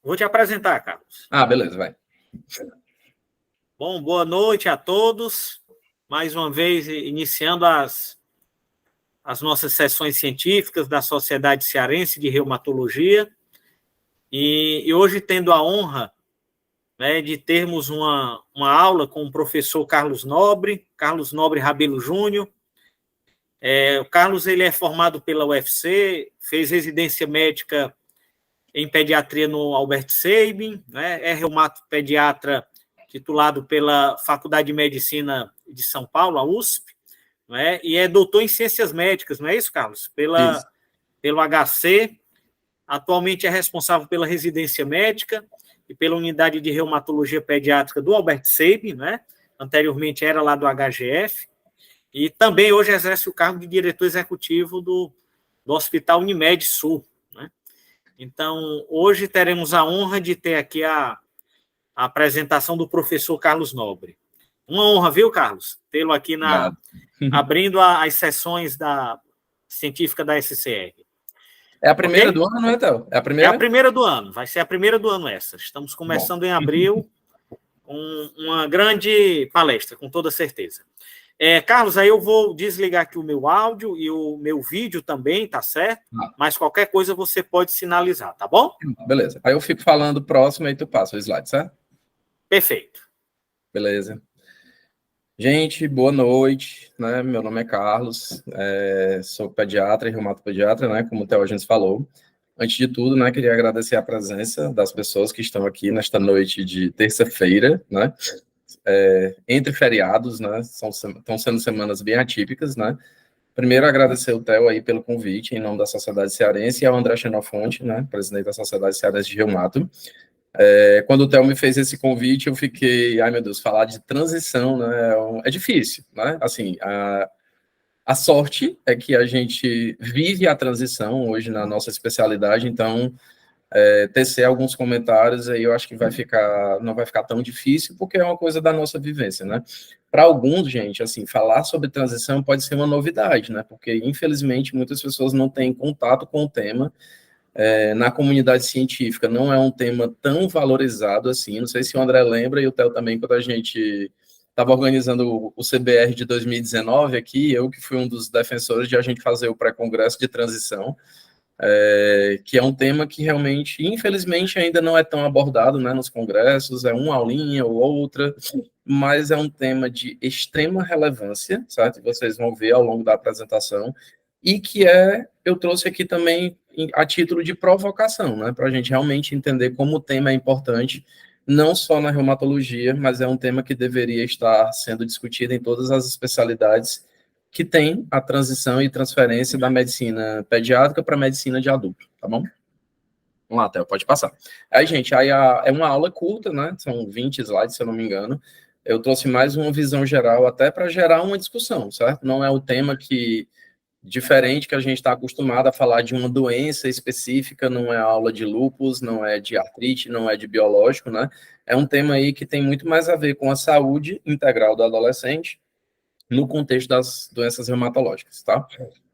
Vou te apresentar, Carlos. Ah, beleza, vai. Bom, boa noite a todos. Mais uma vez, iniciando as nossas sessões científicas da Sociedade Cearense de Reumatologia. E hoje, tendo a honra, né, de termos uma aula com o professor Carlos Nobre Rabelo Júnior. O Carlos ele é formado pela UFC, fez residência médica em pediatria no Albert Sabin, né, é reumatopediatra titulado pela Faculdade de Medicina de São Paulo, a USP, né, e é doutor em ciências médicas, não é isso, Carlos? Pelo HC, atualmente é responsável pela residência médica e pela unidade de reumatologia pediátrica do Albert Sabin, né? Anteriormente era lá do HGF, e também hoje exerce o cargo de diretor executivo do Hospital Unimed Sul, né? Então, hoje teremos a honra de ter aqui a apresentação do professor Carlos Nobre. Uma honra, viu, Carlos? Tê-lo aqui abrindo as sessões da científica da SCR. É a primeira do ano, não é, Théo? É a primeira do ano, vai ser a primeira do ano essa. Estamos começando em abril com uma grande palestra, com toda certeza. Carlos, aí eu vou desligar aqui o meu áudio e o meu vídeo também, tá certo? Mas qualquer coisa você pode sinalizar, tá bom? Beleza. Aí eu fico falando próximo e tu passa o slide, certo? Perfeito. Beleza. Gente, boa noite, né? Meu nome é Carlos, sou pediatra e reumatopediatra, né? Como o Theo a gente falou. Antes de tudo, né, queria agradecer a presença das pessoas que estão aqui nesta noite de terça-feira, né? Entre feriados, né? Estão sendo semanas bem atípicas, né? Primeiro, agradecer o Theo aí pelo convite, em nome da Sociedade Cearense, e ao André Xenofonte, né? Presidente da Sociedade Cearense de Reumato. Quando o Theo me fez esse convite, eu fiquei, ai meu Deus, falar de transição, né, é difícil, né, assim, a sorte é que a gente vive a transição hoje na nossa especialidade, então, tecer alguns comentários aí eu acho que não vai ficar tão difícil, porque é uma coisa da nossa vivência, né. Para alguns, gente, assim, falar sobre transição pode ser uma novidade, né, porque, infelizmente, muitas pessoas não têm contato com o tema, na comunidade científica não é um tema tão valorizado assim, não sei se o André lembra, e o Theo também, quando a gente estava organizando o CBR de 2019 aqui, eu que fui um dos defensores de a gente fazer o pré-congresso de transição, que é um tema que realmente, infelizmente, ainda não é tão abordado, né, nos congressos, é uma aulinha ou outra, mas é um tema de extrema relevância, certo? Vocês vão ver ao longo da apresentação, e que eu trouxe aqui também a título de provocação, né, para a gente realmente entender como o tema é importante, não só na reumatologia, mas é um tema que deveria estar sendo discutido em todas as especialidades que tem a transição e transferência da medicina pediátrica para a medicina de adulto, tá bom? Vamos lá, Theo, pode passar. Aí, gente, é uma aula curta, né? São 20 slides, se eu não me engano. Eu trouxe mais uma visão geral até para gerar uma discussão, certo? Não é o tema diferente que a gente está acostumado a falar de uma doença específica, não é aula de lúpus, não é de artrite, não é de biológico, né? É um tema aí que tem muito mais a ver com a saúde integral do adolescente no contexto das doenças reumatológicas, tá?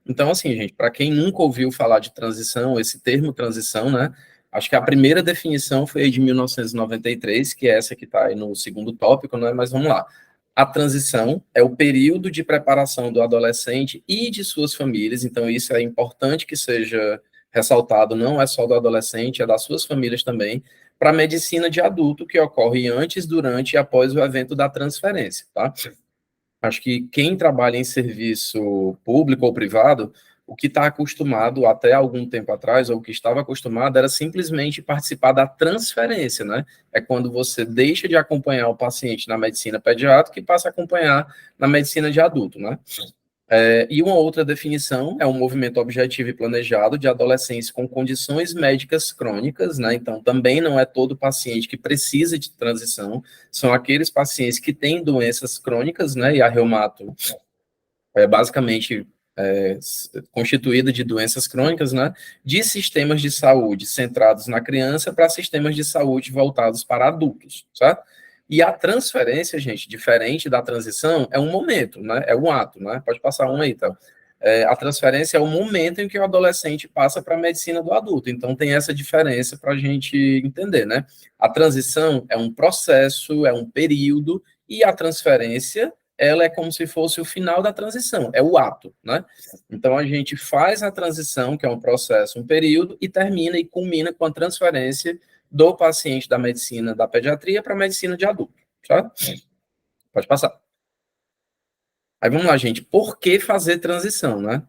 Então, assim, gente, para quem nunca ouviu falar de transição, esse termo transição, né? Acho que a primeira definição foi de 1993, que é essa que está aí no segundo tópico, né? Mas vamos lá. A transição é o período de preparação do adolescente e de suas famílias, então isso é importante que seja ressaltado, não é só do adolescente, é das suas famílias também, para a medicina de adulto, que ocorre antes, durante e após o evento da transferência, tá? Acho que quem trabalha em serviço público ou privado, o que está acostumado até algum tempo atrás, ou o que estava acostumado, era simplesmente participar da transferência, né? É quando você deixa de acompanhar o paciente na medicina pediátrica e passa a acompanhar na medicina de adulto, né? E uma outra definição é um movimento objetivo e planejado de adolescentes com condições médicas crônicas, né? Então, também não é todo paciente que precisa de transição, são aqueles pacientes que têm doenças crônicas, né? E a reumato é basicamente constituída de doenças crônicas, né? De sistemas de saúde centrados na criança para sistemas de saúde voltados para adultos, certo? E a transferência, gente, diferente da transição, é um momento, né? É um ato, né? Pode passar um aí, então. a transferência é o momento em que o adolescente passa para a medicina do adulto. Então, tem essa diferença para a gente entender, né? A transição é um processo, é um período, e a transferência, ela é como se fosse o final da transição, é o ato, né? Então, a gente faz a transição, que é um processo, um período, e termina e culmina com a transferência do paciente da medicina da pediatria para a medicina de adulto, tá? Pode passar. Aí vamos lá, gente. Por que fazer transição, né?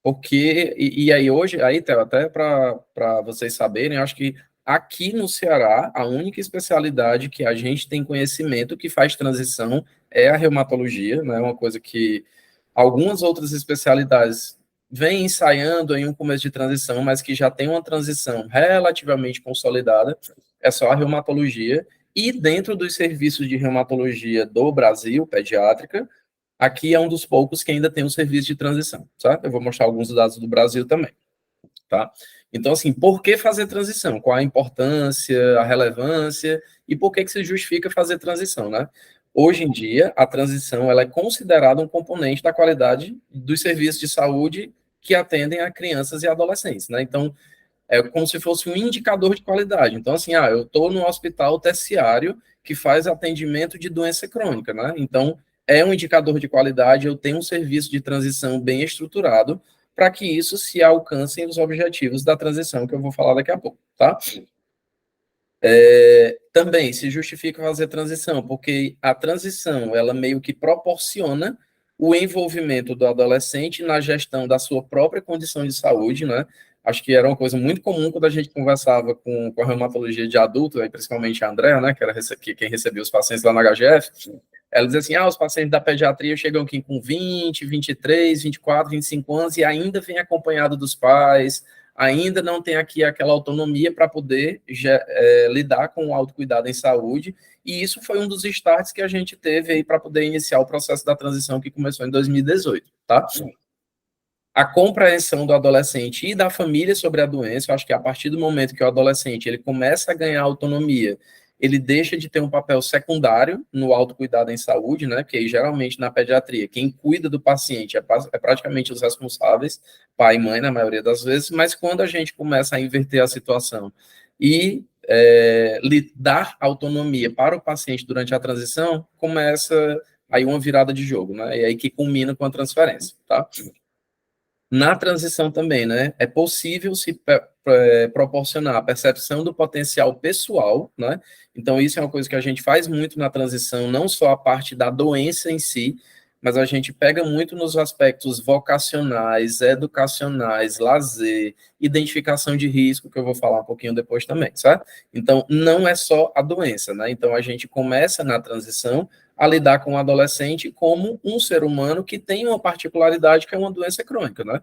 Porque, e aí hoje, aí, Theo, até para vocês saberem, eu acho que aqui no Ceará, a única especialidade que a gente tem conhecimento que faz transição é a reumatologia, né? Uma coisa que algumas outras especialidades vêm ensaiando em um começo de transição, mas que já tem uma transição relativamente consolidada, é só a reumatologia. E dentro dos serviços de reumatologia do Brasil, pediátrica, aqui é um dos poucos que ainda tem um serviço de transição, sabe? Eu vou mostrar alguns dados do Brasil também, tá? Então, assim, por que fazer transição? Qual a importância, a relevância e por que se justifica fazer transição, né? Hoje em dia, a transição ela é considerada um componente da qualidade dos serviços de saúde que atendem a crianças e adolescentes, né? Então, é como se fosse um indicador de qualidade. Então, assim, eu estou no hospital terciário que faz atendimento de doença crônica, né? Então, é um indicador de qualidade, eu tenho um serviço de transição bem estruturado para que isso se alcancem os objetivos da transição, que eu vou falar daqui a pouco, tá? Também se justifica fazer transição, porque a transição, ela meio que proporciona o envolvimento do adolescente na gestão da sua própria condição de saúde, né? Acho que era uma coisa muito comum quando a gente conversava com a reumatologia de adulto, aí principalmente a Andréa, né, que era quem recebia os pacientes lá na HGF, ela dizia assim, os pacientes da pediatria chegam aqui com 20, 23, 24, 25 anos e ainda vem acompanhado dos pais, ainda não tem aqui aquela autonomia para poder lidar com o autocuidado em saúde, e isso foi um dos starts que a gente teve aí para poder iniciar o processo da transição que começou em 2018, tá? A compreensão do adolescente e da família sobre a doença, eu acho que a partir do momento que o adolescente ele começa a ganhar autonomia, ele deixa de ter um papel secundário no autocuidado em saúde, né? Que aí, geralmente na pediatria, quem cuida do paciente é praticamente os responsáveis, pai e mãe, na maioria das vezes, mas quando a gente começa a inverter a situação e dar autonomia para o paciente durante a transição, começa aí uma virada de jogo, né? E aí que culmina com a transferência, tá? Na transição também, né? É possível se proporcionar a percepção do potencial pessoal, né? Então, isso é uma coisa que a gente faz muito na transição, não só a parte da doença em si, mas a gente pega muito nos aspectos vocacionais, educacionais, lazer, identificação de risco, que eu vou falar um pouquinho depois também, certo? Então, não é só a doença, né? Então, a gente começa na transição a lidar com o adolescente como um ser humano que tem uma particularidade que é uma doença crônica, né?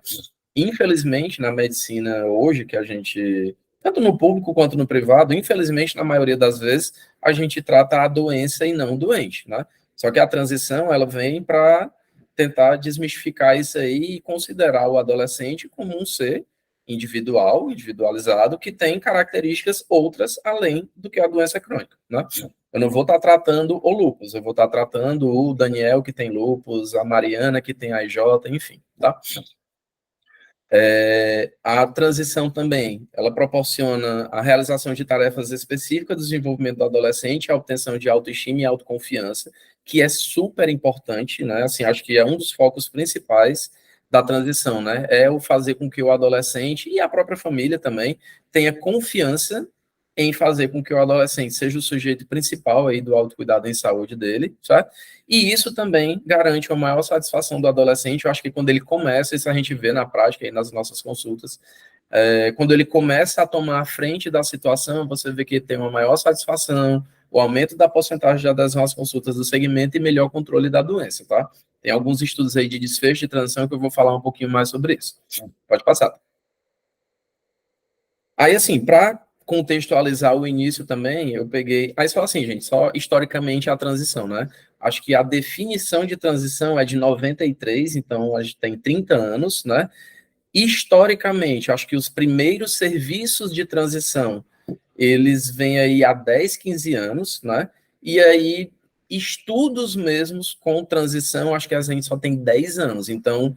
Infelizmente, na medicina hoje, que a gente, tanto no público quanto no privado, infelizmente, na maioria das vezes, a gente trata a doença e não o doente, né? Só que a transição, ela vem para tentar desmistificar isso aí e considerar o adolescente como um ser individual, individualizado, que tem características outras além do que a doença crônica, né? Eu não vou estar tratando o lúpus, eu vou estar tratando o Daniel que tem lúpus, a Mariana que tem AIJ, enfim, tá? A transição também, ela proporciona a realização de tarefas específicas do desenvolvimento do adolescente, a obtenção de autoestima e autoconfiança, que é super importante, né? Assim, acho que é um dos focos principais da transição, né? É o fazer com que o adolescente e a própria família também tenha confiança em fazer com que o adolescente seja o sujeito principal aí do autocuidado em saúde dele, certo? E isso também garante uma maior satisfação do adolescente. Eu acho que quando ele começa, isso a gente vê na prática aí nas nossas consultas, quando ele começa a tomar a frente da situação, você vê que tem uma maior satisfação, o aumento da porcentagem de adesão às consultas do segmento e melhor controle da doença, tá? Tem alguns estudos aí de desfecho de transição que eu vou falar um pouquinho mais sobre isso. Pode passar. Aí, assim, para contextualizar o início também, eu peguei. Aí só assim, gente, só historicamente a transição, né? Acho que a definição de transição é de 93, então a gente tem 30 anos, né? Historicamente, acho que os primeiros serviços de transição, eles vêm aí há 10, 15 anos, né? E aí, estudos mesmos com transição, acho que a gente só tem 10 anos. Então,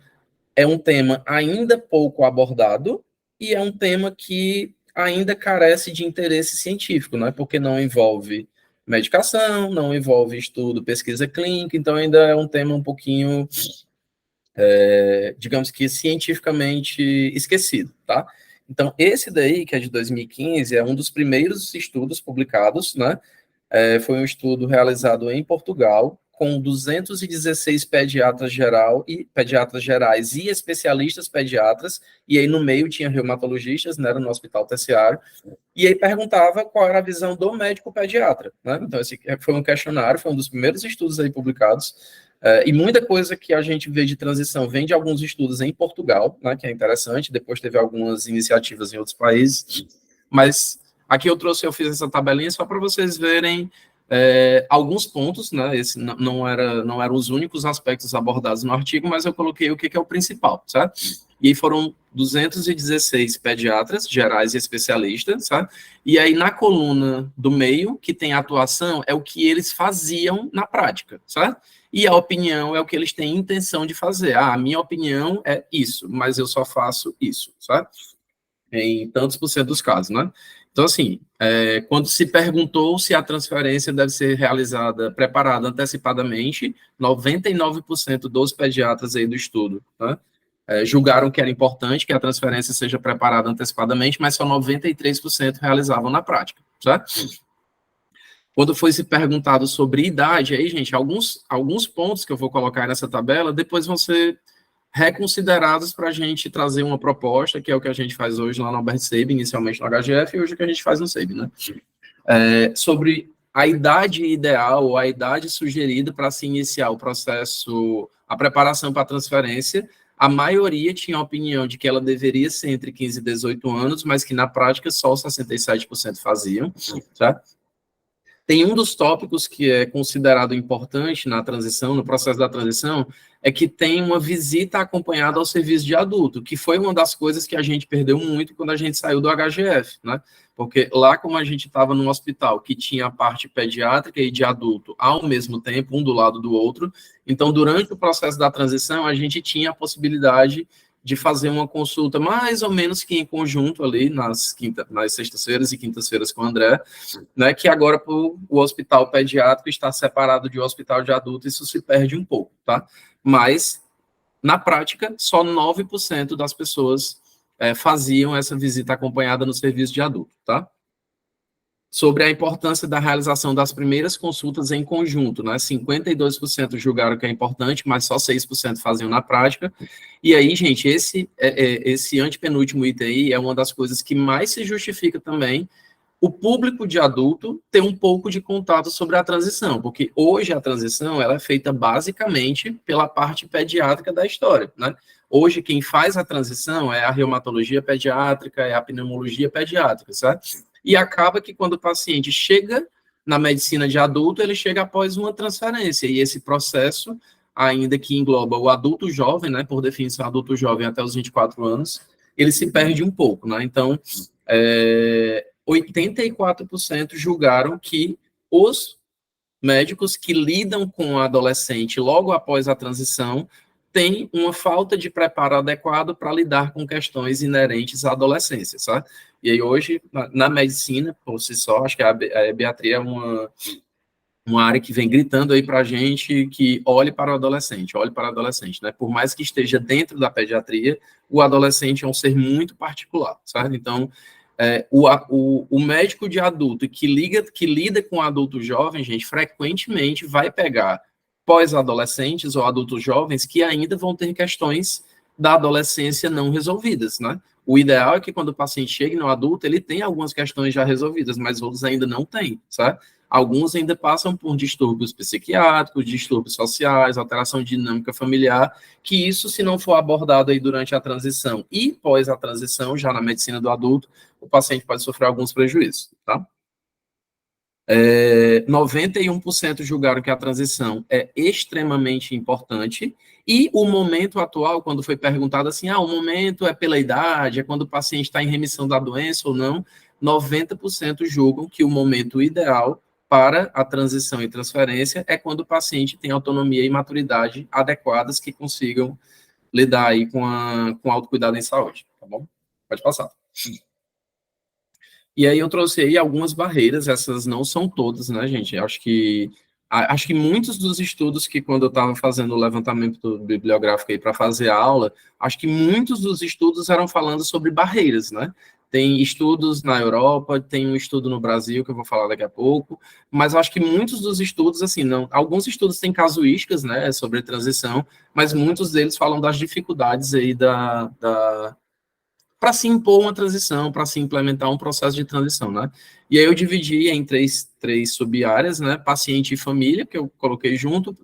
é um tema ainda pouco abordado e é um tema que ainda carece de interesse científico, né? Porque não envolve medicação, não envolve estudo, pesquisa clínica, então ainda é um tema um pouquinho, digamos que cientificamente esquecido, tá? Então, esse daí, que é de 2015, é um dos primeiros estudos publicados, né? Foi um estudo realizado em Portugal, com 216 pediatras gerais e especialistas pediatras, e aí no meio tinha reumatologistas, né, no hospital terciário, e aí perguntava qual era a visão do médico pediatra, né? Então, esse foi um questionário, foi um dos primeiros estudos aí publicados, e muita coisa que a gente vê de transição vem de alguns estudos em Portugal, né, que é interessante, depois teve algumas iniciativas em outros países, mas aqui eu fiz essa tabelinha só para vocês verem alguns pontos, né? Esse não eram os únicos aspectos abordados no artigo, mas eu coloquei o que é o principal, sabe? E aí foram 216 pediatras, gerais e especialistas, sabe? E aí na coluna do meio, que tem atuação, é o que eles faziam na prática, sabe? E a opinião é o que eles têm intenção de fazer. A minha opinião é isso, mas eu só faço isso, sabe? Em tantos por cento dos casos, né? Então, assim, quando se perguntou se a transferência deve ser realizada, preparada antecipadamente, 99% dos pediatras aí do estudo, né, julgaram que era importante que a transferência seja preparada antecipadamente, mas só 93% realizavam na prática, certo? Quando foi se perguntado sobre idade, aí, gente, alguns pontos que eu vou colocar nessa tabela, depois vão ser reconsiderados para a gente trazer uma proposta, que é o que a gente faz hoje lá no Albert Sabin, inicialmente no HGF, e hoje o que a gente faz no Sabin, né? Sobre a idade ideal, ou a idade sugerida para se iniciar o processo, a preparação para a transferência, a maioria tinha a opinião de que ela deveria ser entre 15 e 18 anos, mas que na prática só os 67% faziam, tá? Tem um dos tópicos que é considerado importante na transição, no processo da transição, é que tem uma visita acompanhada ao serviço de adulto, que foi uma das coisas que a gente perdeu muito quando a gente saiu do HGF, né? Porque lá, como a gente estava num hospital que tinha a parte pediátrica e de adulto ao mesmo tempo, um do lado do outro, então, durante o processo da transição, a gente tinha a possibilidade de fazer uma consulta mais ou menos que em conjunto ali nas sextas-feiras e quintas-feiras com o André, né, que agora o hospital pediátrico está separado de hospital de adulto, isso se perde um pouco, tá? Mas, na prática, só 9% das pessoas faziam essa visita acompanhada no serviço de adulto, tá? Sobre a importância da realização das primeiras consultas em conjunto, né? 52% julgaram que é importante, mas só 6% faziam na prática. E aí, gente, esse antepenúltimo item aí é uma das coisas que mais se justifica também o público de adulto ter um pouco de contato sobre a transição, porque hoje a transição ela é feita basicamente pela parte pediátrica da história, né? Hoje quem faz a transição é a reumatologia pediátrica, é a pneumologia pediátrica, certo? E acaba que quando o paciente chega na medicina de adulto, ele chega após uma transferência, e esse processo, ainda que engloba o adulto jovem, né, por definição adulto jovem até os 24 anos, ele se perde um pouco, né? Então, 84% julgaram que os médicos que lidam com o adolescente logo após a transição têm uma falta de preparo adequado para lidar com questões inerentes à adolescência, sabe? E aí hoje, na medicina, por si só, acho que a ebiatria é uma área que vem gritando aí para a gente que olhe para o adolescente, né? Por mais que esteja dentro da pediatria, o adolescente é um ser muito particular, sabe? Então, o médico de adulto que lida com adulto jovem, gente, frequentemente vai pegar pós-adolescentes ou adultos jovens que ainda vão ter questões da adolescência não resolvidas, né? O ideal é que quando o paciente chegue no adulto, ele tem algumas questões já resolvidas, mas outros ainda não têm, sabe? Alguns ainda passam por distúrbios psiquiátricos, distúrbios sociais, alteração de dinâmica familiar, que isso, se não for abordado aí durante a transição e pós a transição, já na medicina do adulto, o paciente pode sofrer alguns prejuízos, tá? 91% julgaram que a transição é extremamente importante, e o momento atual, quando foi perguntado assim, o momento é pela idade, é quando o paciente está em remissão da doença ou não, 90% julgam que o momento ideal para a transição e transferência é quando o paciente tem autonomia e maturidade adequadas que consigam lidar aí com o autocuidado em saúde, tá bom? Pode passar. E aí eu trouxe aí algumas barreiras, essas não são todas, né, gente? Acho que muitos dos estudos que, quando eu estava fazendo o levantamento bibliográfico aí para fazer a aula, acho que muitos dos estudos eram falando sobre barreiras, né? Tem estudos na Europa, tem um estudo no Brasil, que eu vou falar daqui a pouco, mas eu acho que muitos dos estudos, assim, não, alguns estudos têm casuísticas, né, sobre transição, mas muitos deles falam das dificuldades aí para se impor uma transição, para se implementar um processo de transição, né? E aí eu dividi em três sub-áreas, né? Paciente e família, que eu coloquei junto,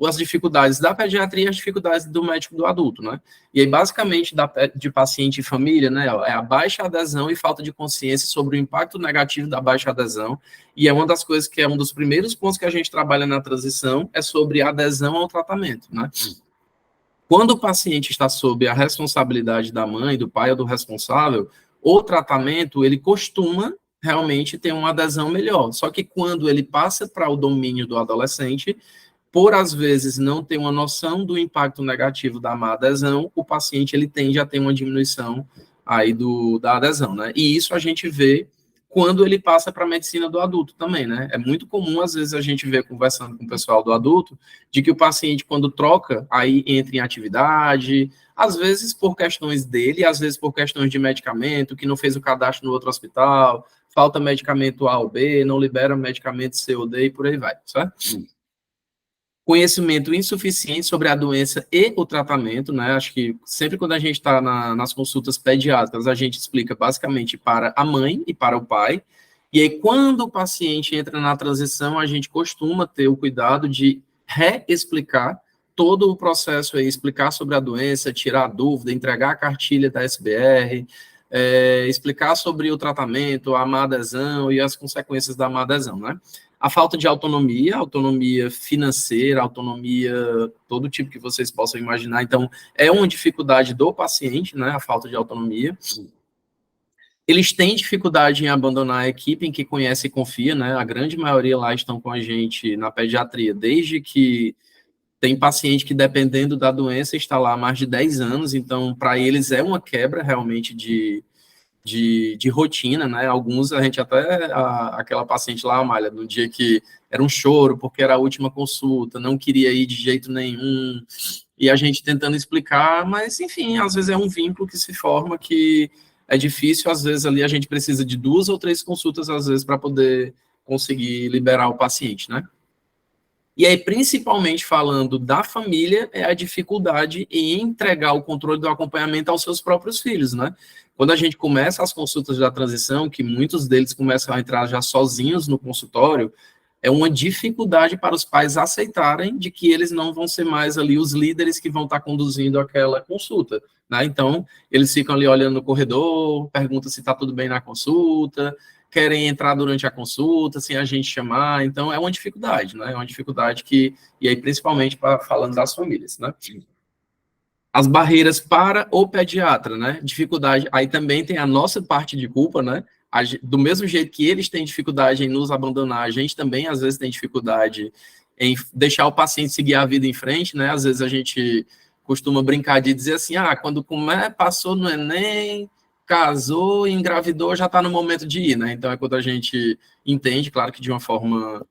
as dificuldades da pediatria e as dificuldades do médico do adulto, né? E aí, basicamente, de paciente e família, né? É a baixa adesão e falta de consciência sobre o impacto negativo da baixa adesão. E é uma das coisas que é um dos primeiros pontos que a gente trabalha na transição, é sobre a adesão ao tratamento, né? Quando o paciente está sob a responsabilidade da mãe, do pai ou do responsável, o tratamento, ele costuma realmente ter uma adesão melhor. Só que quando ele passa para o domínio do adolescente, por às vezes não ter uma noção do impacto negativo da má adesão, o paciente ele tende a ter uma diminuição aí da adesão, né? E isso a gente vê quando ele passa para a medicina do adulto também, né? É muito comum, às vezes, a gente ver conversando com o pessoal do adulto, de que o paciente, quando troca, aí entra em atividade, às vezes por questões dele, às vezes por questões de medicamento, que não fez o cadastro no outro hospital, falta medicamento A ou B, não libera medicamento C ou D e por aí vai, certo? Conhecimento insuficiente sobre a doença e o tratamento, né? Acho que sempre quando a gente está nas consultas pediátricas, a gente explica basicamente para a mãe e para o pai. E aí, quando o paciente entra na transição, a gente costuma ter o cuidado de reexplicar todo o processo aí, explicar sobre a doença, tirar a dúvida, entregar a cartilha da SBR, explicar sobre o tratamento, a má adesão e as consequências da má adesão, né? A falta de autonomia financeira, autonomia, todo tipo que vocês possam imaginar. Então, é uma dificuldade do paciente, né, a falta de autonomia. Eles têm dificuldade em abandonar a equipe em que conhece e confia, né, a grande maioria lá estão com a gente na pediatria, desde que tem paciente que, dependendo da doença, está lá há mais de 10 anos, então, para eles é uma quebra, realmente, de rotina, né? Alguns a gente até, aquela paciente lá, Amália, no dia que era um choro, porque era a última consulta, não queria ir de jeito nenhum, e a gente tentando explicar, mas, enfim, às vezes é um vínculo que se forma que é difícil, às vezes ali a gente precisa de 2 ou 3 consultas, às vezes, para poder conseguir liberar o paciente, né? E aí, principalmente falando da família, é a dificuldade em entregar o controle do acompanhamento aos seus próprios filhos, né? Quando a gente começa as consultas da transição, que muitos deles começam a entrar já sozinhos no consultório, é uma dificuldade para os pais aceitarem de que eles não vão ser mais ali os líderes que vão estar conduzindo aquela consulta, né? Então, eles ficam ali olhando no corredor, perguntam se está tudo bem na consulta, querem entrar durante a consulta, sem a gente chamar, então é uma dificuldade, né? É uma dificuldade e aí principalmente falando das famílias, né? As barreiras para o pediatra, né? Dificuldade, aí também tem a nossa parte de culpa, né? Do mesmo jeito que eles têm dificuldade em nos abandonar, a gente também às vezes tem dificuldade em deixar o paciente seguir a vida em frente, né? Às vezes a gente costuma brincar de dizer assim, quando passou no Enem, casou, engravidou, já está no momento de ir, né? Então é quando a gente entende, claro que de uma forma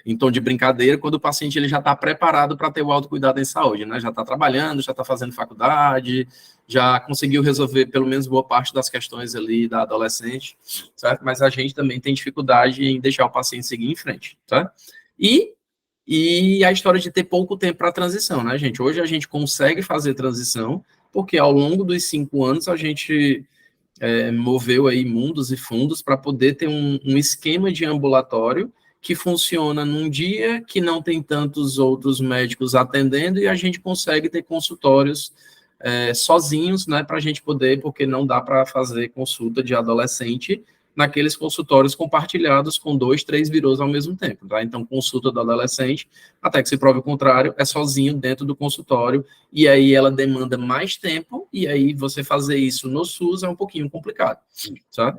em tom de brincadeira, quando o paciente ele já está preparado para ter o autocuidado em saúde, né? Já está trabalhando, já está fazendo faculdade, já conseguiu resolver pelo menos boa parte das questões ali da adolescente, certo? Mas a gente também tem dificuldade em deixar o paciente seguir em frente, tá? E a história de ter pouco tempo para transição, né, gente? Hoje a gente consegue fazer transição, porque ao longo dos 5 anos a gente moveu aí mundos e fundos para poder ter um esquema de ambulatório que funciona num dia que não tem tantos outros médicos atendendo e a gente consegue ter consultórios sozinhos, né, para a gente poder, porque não dá para fazer consulta de adolescente naqueles consultórios compartilhados com 2, 3 virôs ao mesmo tempo, tá? Então, consulta do adolescente, até que se prove o contrário, é sozinho dentro do consultório, e aí ela demanda mais tempo, e aí você fazer isso no SUS é um pouquinho complicado, tá?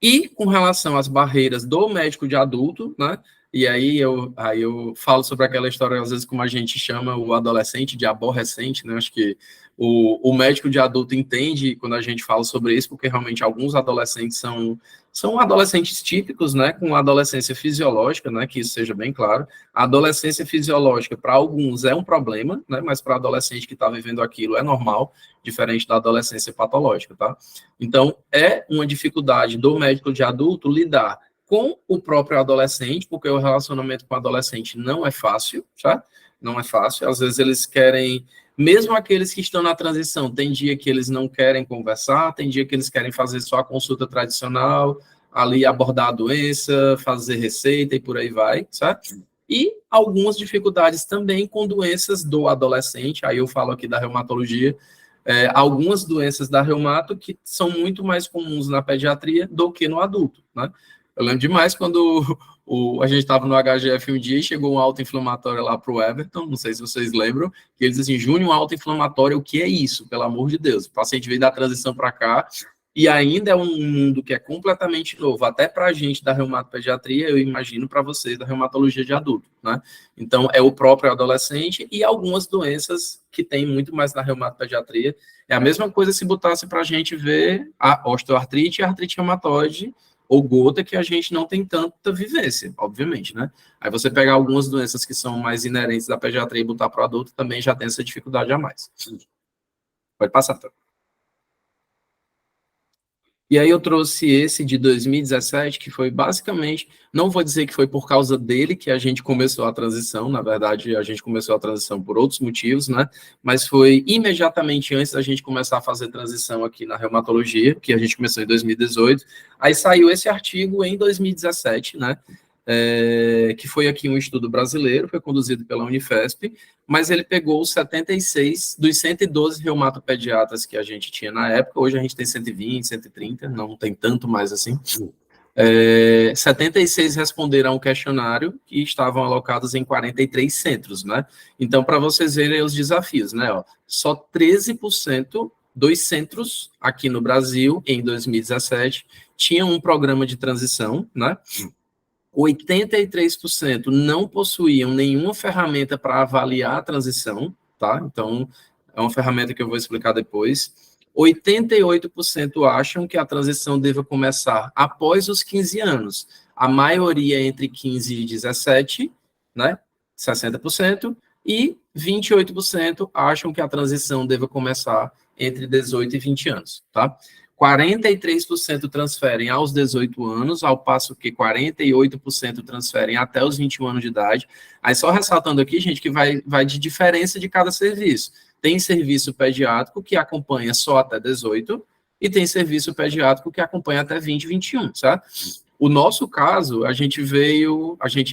E com relação às barreiras do médico de adulto, né? E aí eu falo sobre aquela história, às vezes, como a gente chama o adolescente de aborrecente, né? Acho que o médico de adulto entende quando a gente fala sobre isso, porque realmente alguns adolescentes são adolescentes típicos, né? Com adolescência fisiológica, né? Que isso seja bem claro. A adolescência fisiológica, para alguns, é um problema, né? Mas para adolescente que está vivendo aquilo é normal, diferente da adolescência patológica, tá? Então, é uma dificuldade do médico de adulto lidar com o próprio adolescente, porque o relacionamento com o adolescente não é fácil, tá? Não é fácil. Às vezes eles querem, mesmo aqueles que estão na transição, tem dia que eles não querem conversar, tem dia que eles querem fazer só a consulta tradicional, ali abordar a doença, fazer receita e por aí vai, certo? E algumas dificuldades também com doenças do adolescente, aí eu falo aqui da reumatologia, algumas doenças da reumato que são muito mais comuns na pediatria do que no adulto, né? Eu lembro demais quando a gente estava no HGF um dia e chegou um autoinflamatório lá para o Everton, não sei se vocês lembram, que eles dizem, Júnior, um autoinflamatório, o que é isso? Pelo amor de Deus. O paciente veio da transição para cá e ainda é um mundo que é completamente novo, até para a gente da reumatopediatria, eu imagino para vocês da reumatologia de adulto, né? Então, é o próprio adolescente e algumas doenças que tem muito mais na reumatopediatria. É a mesma coisa se botasse para a gente ver a osteoartrite e a artrite reumatoide, ou gota, que a gente não tem tanta vivência, obviamente, né? Aí você pegar algumas doenças que são mais inerentes da pediatria e botar para o adulto, também já tem essa dificuldade a mais. Pode passar, tá? E aí eu trouxe esse de 2017, que foi basicamente, não vou dizer que foi por causa dele que a gente começou a transição, na verdade a gente começou a transição por outros motivos, né? Mas foi imediatamente antes da gente começar a fazer transição aqui na reumatologia, que a gente começou em 2018. Aí saiu esse artigo em 2017, né? Que foi aqui um estudo brasileiro, foi conduzido pela Unifesp, mas ele pegou os 76 dos 112 reumatopediatras que a gente tinha na época, hoje a gente tem 120, 130, não tem tanto mais assim. 76 responderam ao questionário e estavam alocados em 43 centros, né? Então, para vocês verem os desafios, né? Ó, só 13% dos centros aqui no Brasil, em 2017, tinham um programa de transição, né? 83% não possuíam nenhuma ferramenta para avaliar a transição, tá? Então, é uma ferramenta que eu vou explicar depois. 88% acham que a transição deva começar após os 15 anos. A maioria entre 15 e 17, né? 60%. E 28% acham que a transição deva começar entre 18 e 20 anos, tá? 43% transferem aos 18 anos, ao passo que 48% transferem até os 21 anos de idade. Aí só ressaltando aqui, gente, que vai de diferença de cada serviço. Tem serviço pediátrico que acompanha só até 18 e tem serviço pediátrico que acompanha até 20, 21, certo? O nosso caso, a gente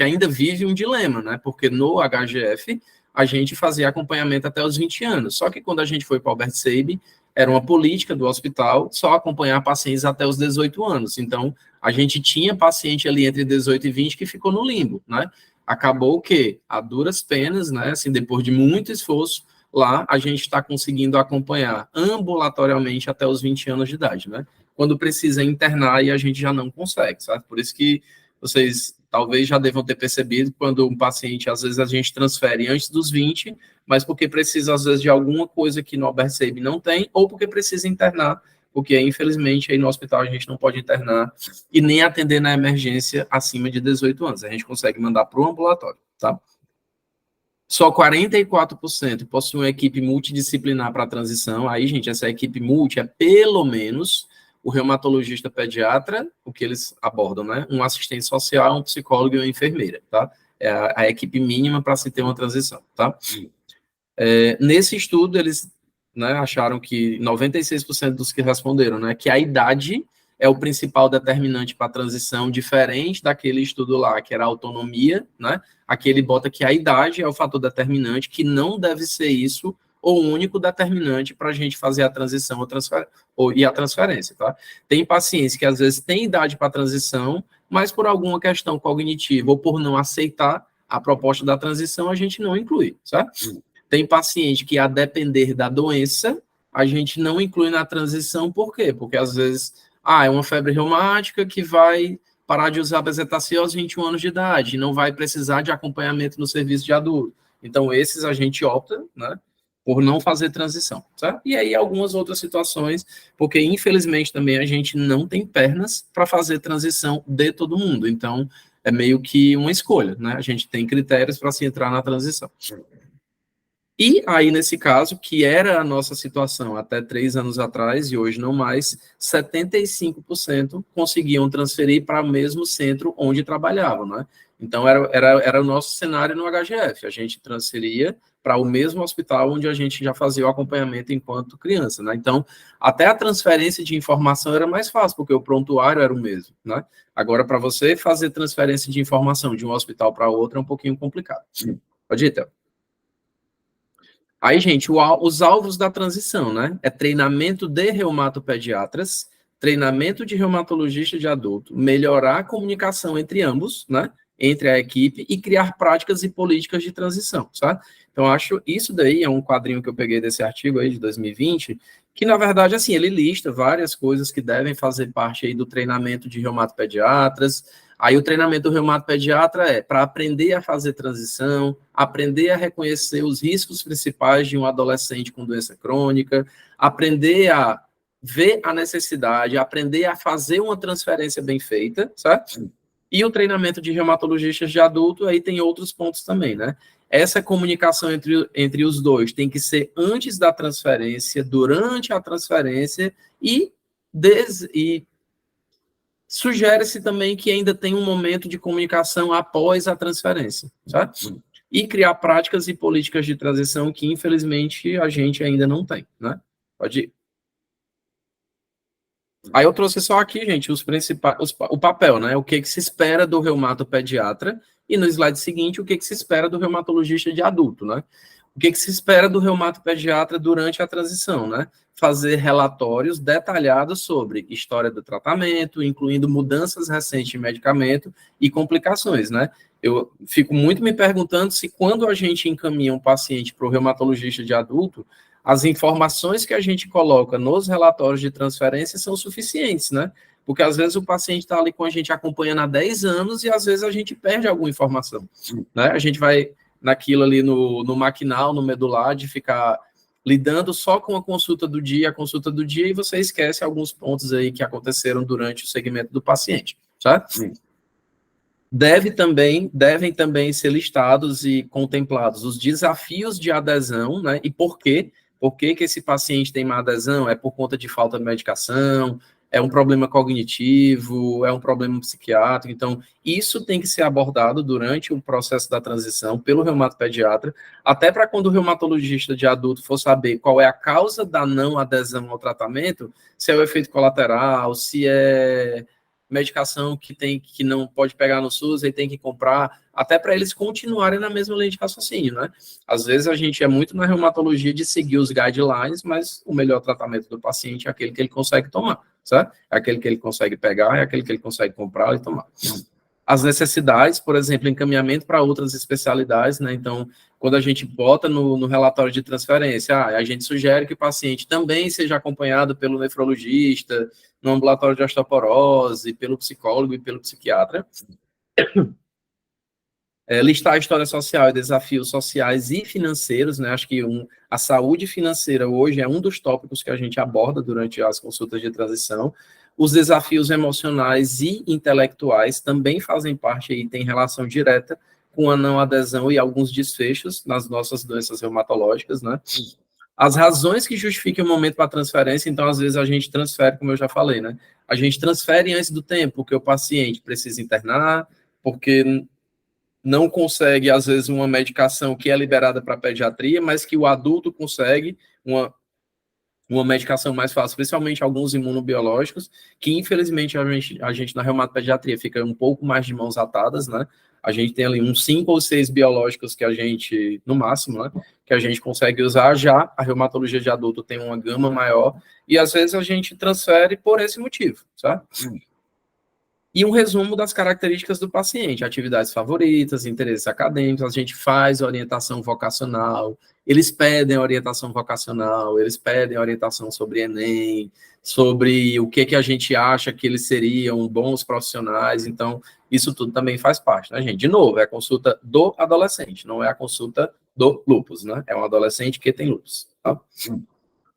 ainda vive um dilema, né? Porque no HGF a gente fazia acompanhamento até os 20 anos. Só que quando a gente foi para o Albert Sabin, era uma política do hospital só acompanhar pacientes até os 18 anos. Então, a gente tinha paciente ali entre 18 e 20 que ficou no limbo, né? Acabou que, a duras penas, né? Assim, depois de muito esforço, lá a gente está conseguindo acompanhar ambulatorialmente até os 20 anos de idade, né? Quando precisa internar e a gente já não consegue, sabe? Por isso que vocês talvez já devam ter percebido quando um paciente, às vezes a gente transfere antes dos 20, mas porque precisa, às vezes, de alguma coisa que no Albert Sabin não tem, ou porque precisa internar, porque, infelizmente, aí no hospital a gente não pode internar e nem atender na emergência acima de 18 anos. A gente consegue mandar para o ambulatório, tá? Só 44% possuem uma equipe multidisciplinar para a transição. Aí, gente, essa equipe multi é pelo menos o reumatologista pediatra, o que eles abordam, né? Um assistente social, um psicólogo e uma enfermeira, tá? É a equipe mínima para se ter uma transição, tá? Nesse estudo, eles, né, acharam que 96% dos que responderam, né, que a idade é o principal determinante para a transição, diferente daquele estudo lá, que era a autonomia, né? Aqui ele bota que a idade é o fator determinante, que não deve ser isso o único determinante para a gente fazer a transição e a transferência, tá? Tem pacientes que às vezes têm idade para transição, mas por alguma questão cognitiva ou por não aceitar a proposta da transição, a gente não inclui, certo? Tem paciente que, a depender da doença, a gente não inclui na transição, por quê? Porque às vezes é uma febre reumática que vai parar de usar bezetacil aos 21 anos de idade, e não vai precisar de acompanhamento no serviço de adulto. Então, esses a gente opta, né, por não fazer transição, certo? E aí, algumas outras situações, porque, infelizmente, também a gente não tem pernas para fazer transição de todo mundo. Então, é meio que uma escolha, né? A gente tem critérios para se entrar na transição. E aí, nesse caso, que era a nossa situação até 3 anos atrás, e hoje não mais, 75% conseguiam transferir para o mesmo centro onde trabalhavam, né? Então, era o nosso cenário no HGF. A gente transferia para o mesmo hospital onde a gente já fazia o acompanhamento enquanto criança, né? Então, até a transferência de informação era mais fácil, porque o prontuário era o mesmo, né? Agora, para você fazer transferência de informação de um hospital para outro é um pouquinho complicado. Pode ir, Théo. Aí, gente, os alvos da transição, né? É treinamento de reumatopediatras, treinamento de reumatologista de adulto, melhorar a comunicação entre ambos, né? Entre a equipe e criar práticas e políticas de transição, sabe? Então, acho isso daí é um quadrinho que eu peguei desse artigo aí de 2020, que, na verdade, assim, ele lista várias coisas que devem fazer parte aí do treinamento de reumatopediatras. Aí o treinamento do reumatopediatra é para aprender a fazer transição, aprender a reconhecer os riscos principais de um adolescente com doença crônica, aprender a ver a necessidade, aprender a fazer uma transferência bem feita, certo? E o treinamento de reumatologistas de adulto, aí tem outros pontos também, né? Essa comunicação entre os dois tem que ser antes da transferência, durante a transferência e sugere-se também que ainda tem um momento de comunicação após a transferência, certo? E criar práticas e políticas de transição que, infelizmente, a gente ainda não tem, né? Pode ir. Aí eu trouxe só aqui, gente, os principais, o papel, né? O que se espera do reumatopediatra e no slide seguinte, o que se espera do reumatologista de adulto, né? O que se espera do reumatopediatra durante a transição, né? Fazer relatórios detalhados sobre história do tratamento, incluindo mudanças recentes de medicamento e complicações, né? Eu fico muito me perguntando se quando a gente encaminha um paciente para o reumatologista de adulto, as informações que a gente coloca nos relatórios de transferência são suficientes, né? Porque às vezes o paciente está ali com a gente acompanhando há 10 anos e às vezes a gente perde alguma informação, né? A gente vai naquilo ali no maquinal, no medular, de ficar lidando só com a consulta do dia, e você esquece alguns pontos aí que aconteceram durante o segmento do paciente, certo? Devem também ser listados e contemplados os desafios de adesão, né? E por quê? Por que esse paciente tem má adesão? É por conta de falta de medicação? É um problema cognitivo? É um problema psiquiátrico? Então, isso tem que ser abordado durante o processo da transição pelo reumatopediatra, até para quando o reumatologista de adulto for saber qual é a causa da não adesão ao tratamento, se é o efeito colateral, se é medicação que não pode pegar no SUS e tem que comprar, até para eles continuarem na mesma linha de raciocínio, né? Às vezes a gente é muito na reumatologia de seguir os guidelines, mas o melhor tratamento do paciente é aquele que ele consegue tomar, certo? É aquele que ele consegue pegar, é aquele que ele consegue comprar e tomar. As necessidades, por exemplo, encaminhamento para outras especialidades, né? Então, quando a gente bota no relatório de transferência, a gente sugere que o paciente também seja acompanhado pelo nefrologista, no ambulatório de osteoporose, pelo psicólogo e pelo psiquiatra. Listar a história social e desafios sociais e financeiros, né? Acho que a saúde financeira hoje é um dos tópicos que a gente aborda durante as consultas de transição. Os desafios emocionais e intelectuais também fazem parte e têm relação direta com a não adesão e alguns desfechos nas nossas doenças reumatológicas, né? As razões que justificam o momento para transferência, então, às vezes, a gente transfere, como eu já falei, né? A gente transfere antes do tempo, porque o paciente precisa internar, porque não consegue, às vezes, uma medicação que é liberada para pediatria, mas que o adulto consegue uma medicação mais fácil, principalmente alguns imunobiológicos, que, infelizmente, a gente na reumatopediatria fica um pouco mais de mãos atadas, né? A gente tem ali uns 5 ou 6 biológicos que a gente, no máximo, né, que a gente consegue usar. Já a reumatologia de adulto tem uma gama maior, e às vezes a gente transfere por esse motivo, sabe? E um resumo das características do paciente, atividades favoritas, interesses acadêmicos, a gente faz orientação vocacional, eles pedem orientação vocacional, eles pedem orientação sobre Enem, sobre o que a gente acha que eles seriam bons profissionais, então isso tudo também faz parte, né, gente? De novo, é a consulta do adolescente, não é a consulta do lúpus, né? É um adolescente que tem lúpus, tá?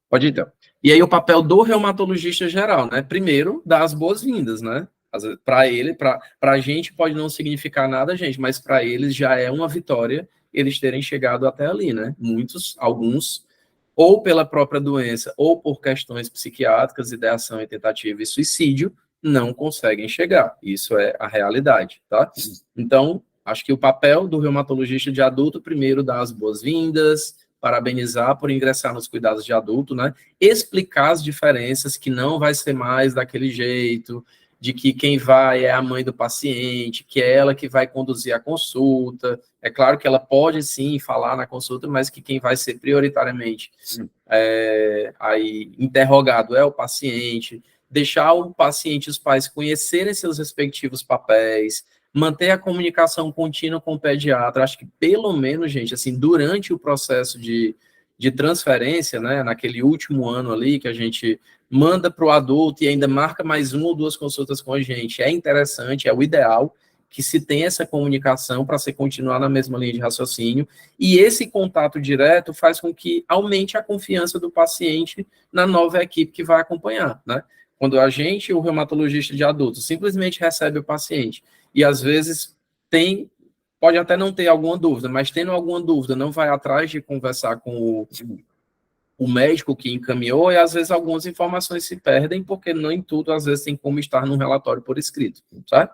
Pode ir, então. E aí o papel do reumatologista geral, né? Primeiro, dar as boas-vindas, né? Para ele, para a gente pode não significar nada, gente, mas para eles já é uma vitória eles terem chegado até ali, né? Alguns, ou pela própria doença, ou por questões psiquiátricas, ideação e tentativa e suicídio, não conseguem chegar. Isso é a realidade, tá? Então, acho que o papel do reumatologista de adulto, primeiro, dar as boas-vindas, parabenizar por ingressar nos cuidados de adulto, né? Explicar as diferenças, que não vai ser mais daquele jeito, de que quem vai é a mãe do paciente, que é ela que vai conduzir a consulta. É claro que ela pode, sim, falar na consulta, mas que quem vai ser prioritariamente aí interrogado é o paciente. Deixar o paciente e os pais conhecerem seus respectivos papéis, manter a comunicação contínua com o pediatra. Acho que, pelo menos, gente, assim, durante o processo de transferência, né, naquele último ano ali, que a gente manda para o adulto e ainda marca mais 1 ou 2 consultas com a gente, é interessante, é o ideal que se tenha essa comunicação para se continuar na mesma linha de raciocínio, e esse contato direto faz com que aumente a confiança do paciente na nova equipe que vai acompanhar, né? Quando a gente, o reumatologista de adulto, simplesmente recebe o paciente e às vezes pode até não ter alguma dúvida, mas tendo alguma dúvida, não vai atrás de conversar com o médico que encaminhou, e às vezes algumas informações se perdem, porque nem tudo, às vezes, tem como estar num relatório por escrito, sabe?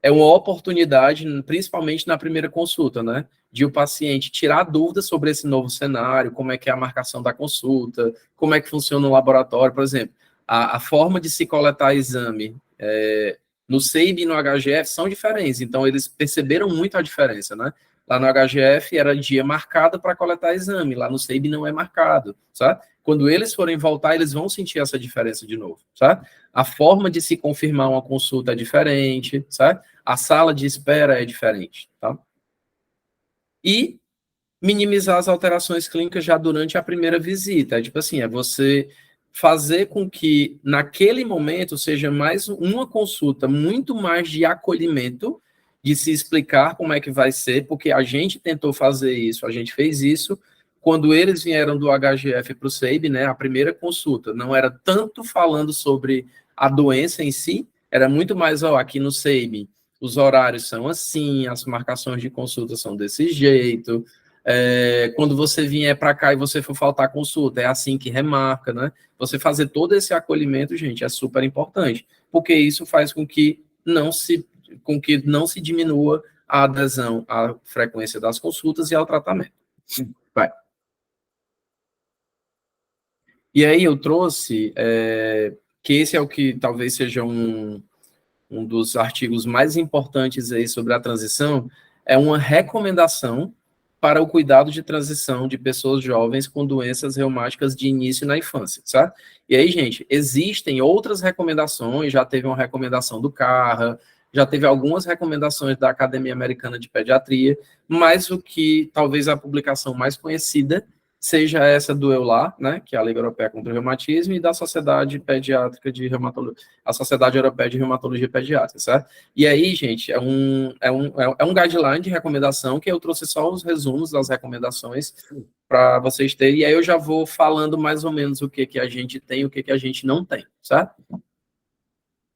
É uma oportunidade, principalmente na primeira consulta, né? De o paciente tirar dúvidas sobre esse novo cenário, como é que é a marcação da consulta, como é que funciona o laboratório, por exemplo. A forma de se coletar exame no SEIB e no HGF são diferentes, então eles perceberam muito a diferença, né? Lá no HGF era dia marcado para coletar exame, lá no SEIB não é marcado, sabe? Quando eles forem voltar, eles vão sentir essa diferença de novo, sabe? A forma de se confirmar uma consulta é diferente, sabe? A sala de espera é diferente, tá? E minimizar as alterações clínicas já durante a primeira visita. É tipo assim, é você fazer com que naquele momento seja mais uma consulta muito mais de acolhimento, de se explicar como é que vai ser, porque a gente tentou fazer isso, a gente fez isso, quando eles vieram do HGF para o SEIB, né, a primeira consulta, não era tanto falando sobre a doença em si, era muito mais, aqui no SEIB, os horários são assim, as marcações de consulta são desse jeito, quando você vier para cá e você for faltar consulta, é assim que remarca, né? Você fazer todo esse acolhimento, gente, é super importante, porque isso faz com que não se diminua a adesão à frequência das consultas e ao tratamento. Vai. E aí eu trouxe que esse é o que talvez seja um dos artigos mais importantes aí sobre a transição, é uma recomendação para o cuidado de transição de pessoas jovens com doenças reumáticas de início na infância, certo? E aí, gente, existem outras recomendações, já teve uma recomendação do CARRA, já teve algumas recomendações da Academia Americana de Pediatria, mas o que talvez a publicação mais conhecida seja essa do EULAR, né, que é a Liga Europeia contra o Reumatismo, e da Sociedade Pediátrica de Reumatologia, a Sociedade Europeia de Reumatologia Pediátrica, certo? E aí, gente, é um guideline de recomendação que eu trouxe só os resumos das recomendações para vocês terem, e aí eu já vou falando mais ou menos o que a gente tem e o que a gente não tem, certo?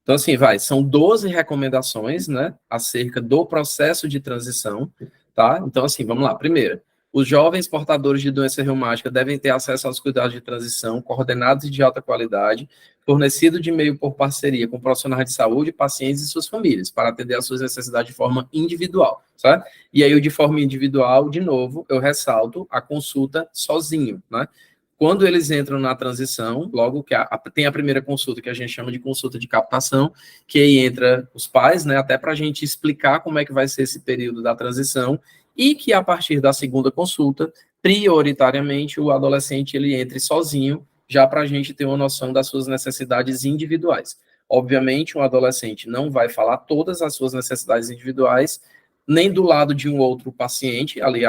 Então, assim, são 12 recomendações, né, acerca do processo de transição, tá? Então, assim, vamos lá. Primeiro, os jovens portadores de doença reumática devem ter acesso aos cuidados de transição coordenados e de alta qualidade, fornecido de meio por parceria com profissionais de saúde, pacientes e suas famílias, para atender às suas necessidades de forma individual, certo? E aí, o de forma individual, de novo, eu ressalto a consulta sozinho, né? Quando eles entram na transição, logo que tem a primeira consulta, que a gente chama de consulta de captação, que aí entra os pais, né, até para a gente explicar como é que vai ser esse período da transição, e que a partir da segunda consulta, prioritariamente, o adolescente ele entre sozinho, já para a gente ter uma noção das suas necessidades individuais. Obviamente, um adolescente não vai falar todas as suas necessidades individuais, nem do lado de um outro paciente, ali